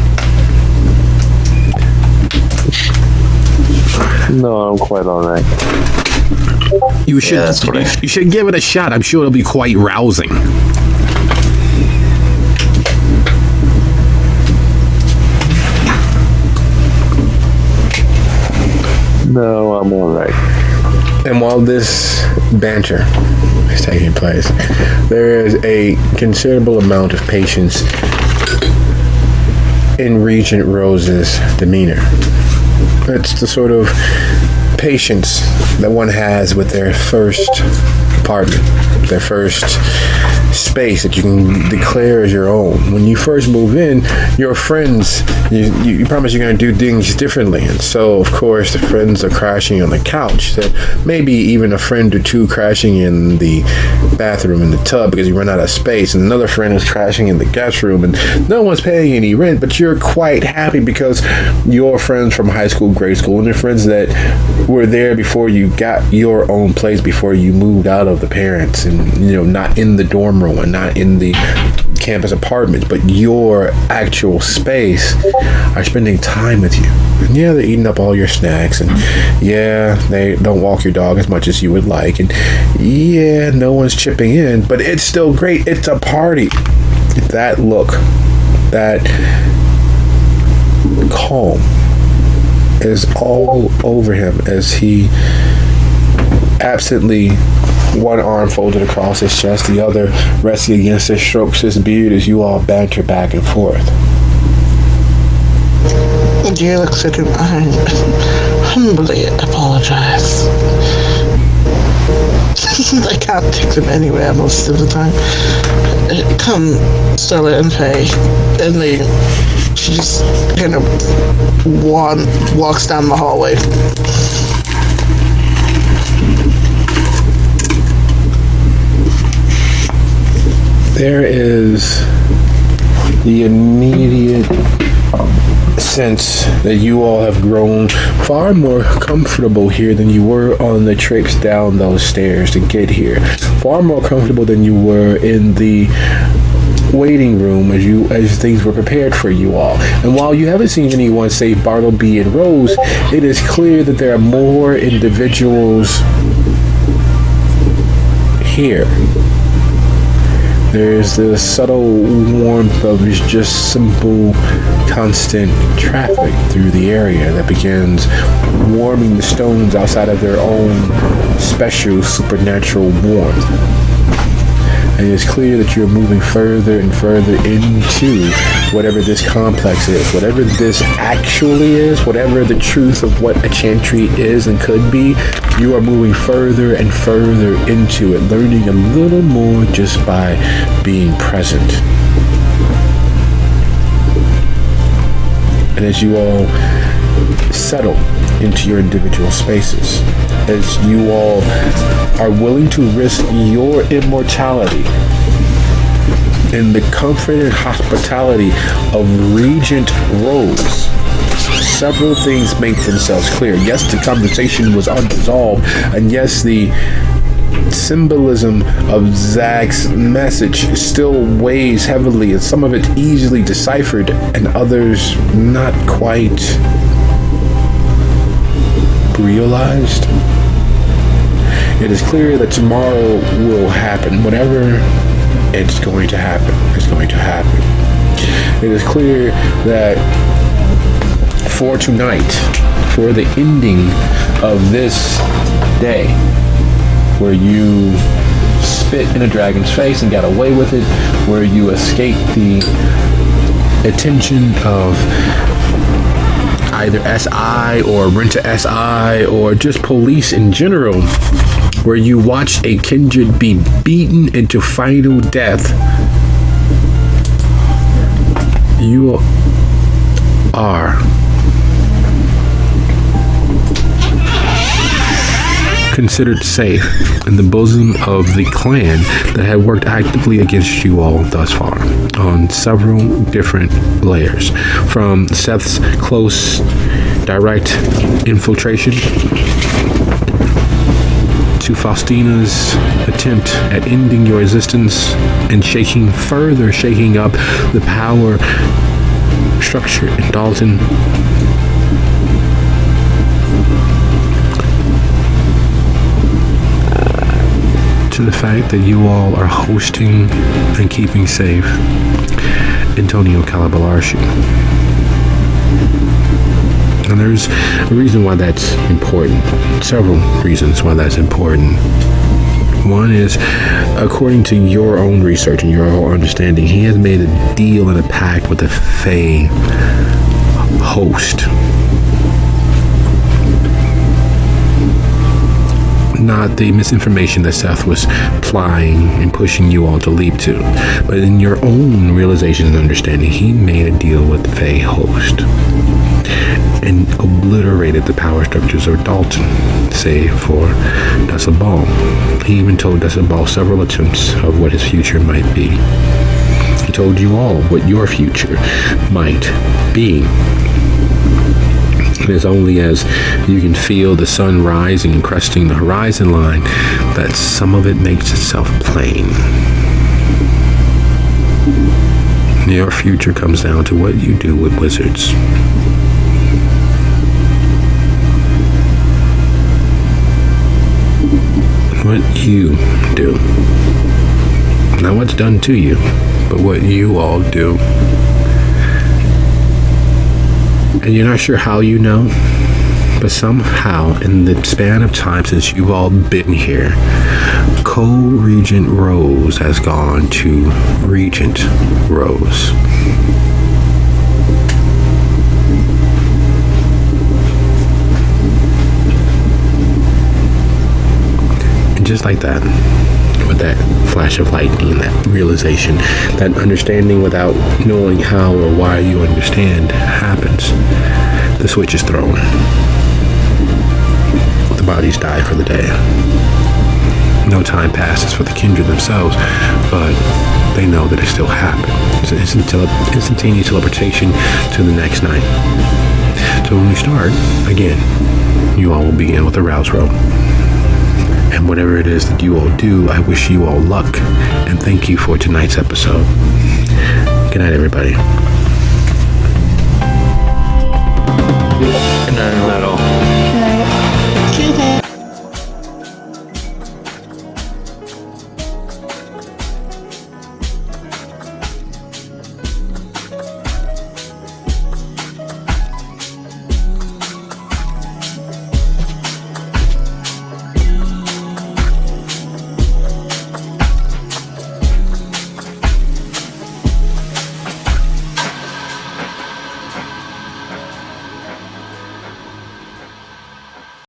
No, I'm quite all right. You should. Yeah, that's what you should give it a shot. I'm sure it'll be quite rousing. No, I'm all right. And while this banter is taking place, there is a considerable amount of patience in Regent Rose's demeanor. It's the sort of patience that one has with their first apartment, their first space that you can declare as your own. When you first move in, your friends, you promise you're going to do things differently. And so, of course, the friends are crashing on the couch. So maybe even a friend or two crashing in the bathroom in the tub because you run out of space. And another friend is crashing in the guest room and no one's paying any rent, but you're quite happy because your friends from high school, grade school, and your friends that were there before you got your own place, before you moved out of the parents and, not in the dorm room and not in the campus apartments, but your actual space, are spending time with you. And yeah, they're eating up all your snacks, and yeah, they don't walk your dog as much as you would like, and yeah, no one's chipping in, but it's still great. It's a party. That look, that calm is all over him as he absently, one arm folded across his chest, the other resting against his, strokes his beard as you all banter back and forth. Dear looks at him, I humbly apologize. I can't take them anywhere most of the time. Come, Stella and Faye. And she just kind of walks down the hallway. There is the immediate sense that you all have grown far more comfortable here than you were on the trips down those stairs to get here. Far more comfortable than you were in the waiting room as things were prepared for you all. And while you haven't seen anyone save Bartleby and Rose, it is clear that there are more individuals here. There's the subtle warmth of just simple, constant traffic through the area that begins warming the stones outside of their own special supernatural warmth. And it's clear that you're moving further and further into whatever this complex is, whatever this actually is, whatever the truth of what a chantry is and could be. You are moving further and further into it, learning a little more just by being present. And as you all settle into your individual spaces, as you all are willing to risk your immortality in the comfort and hospitality of Regent Rose, several things make themselves clear. Yes, the conversation was unresolved, and yes, the symbolism of Zach's message still weighs heavily, and some of it easily deciphered, and others not quite realized. It is clear that tomorrow will happen. Whatever it's going to happen, it's going to happen. It is clear that for tonight, for the ending of this day, where you spit in a dragon's face and got away with it, where you escaped the attention of either SI or Renta SI or just police in general, where you watched a kindred be beaten into final death, you are considered safe in the bosom of the clan that had worked actively against you all thus far on several different layers, from Seth's close direct infiltration to Faustina's attempt at ending your existence and shaking up the power structure in Dalton, to the fact that you all are hosting and keeping safe Antonio Calabalarshi. And there's a reason why that's important. Several reasons why that's important. One is, according to your own research and your own understanding, he has made a deal and a pact with the Fae host. Not the misinformation that Seth was plying and pushing you all to leap to, but in your own realization and understanding, he made a deal with the Fae host and obliterated the power structures of Dalton, save for Decibel. He even told Decibel several attempts of what his future might be. He told you all what your future might be. And it's only as you can feel the sun rising and cresting the horizon line that some of it makes itself plain. Your future comes down to what you do with wizards. What you do. Not what's done to you, but what you all do. And you're not sure how you know, but somehow in the span of time since you've all been here, Co-Regent Rose has gone to Regent Rose. And just like that, with that flash of lightning and that realization, that understanding without knowing how or why you understand happens, the switch is thrown. The bodies die for the day. No time passes for the kindred themselves, but they know that it still happened. It's an instantaneous teleportation to the next night. So when we start, again, you all will begin with a rouse roll. And whatever it is that you all do, I wish you all luck. And thank you for tonight's episode. Good night, everybody.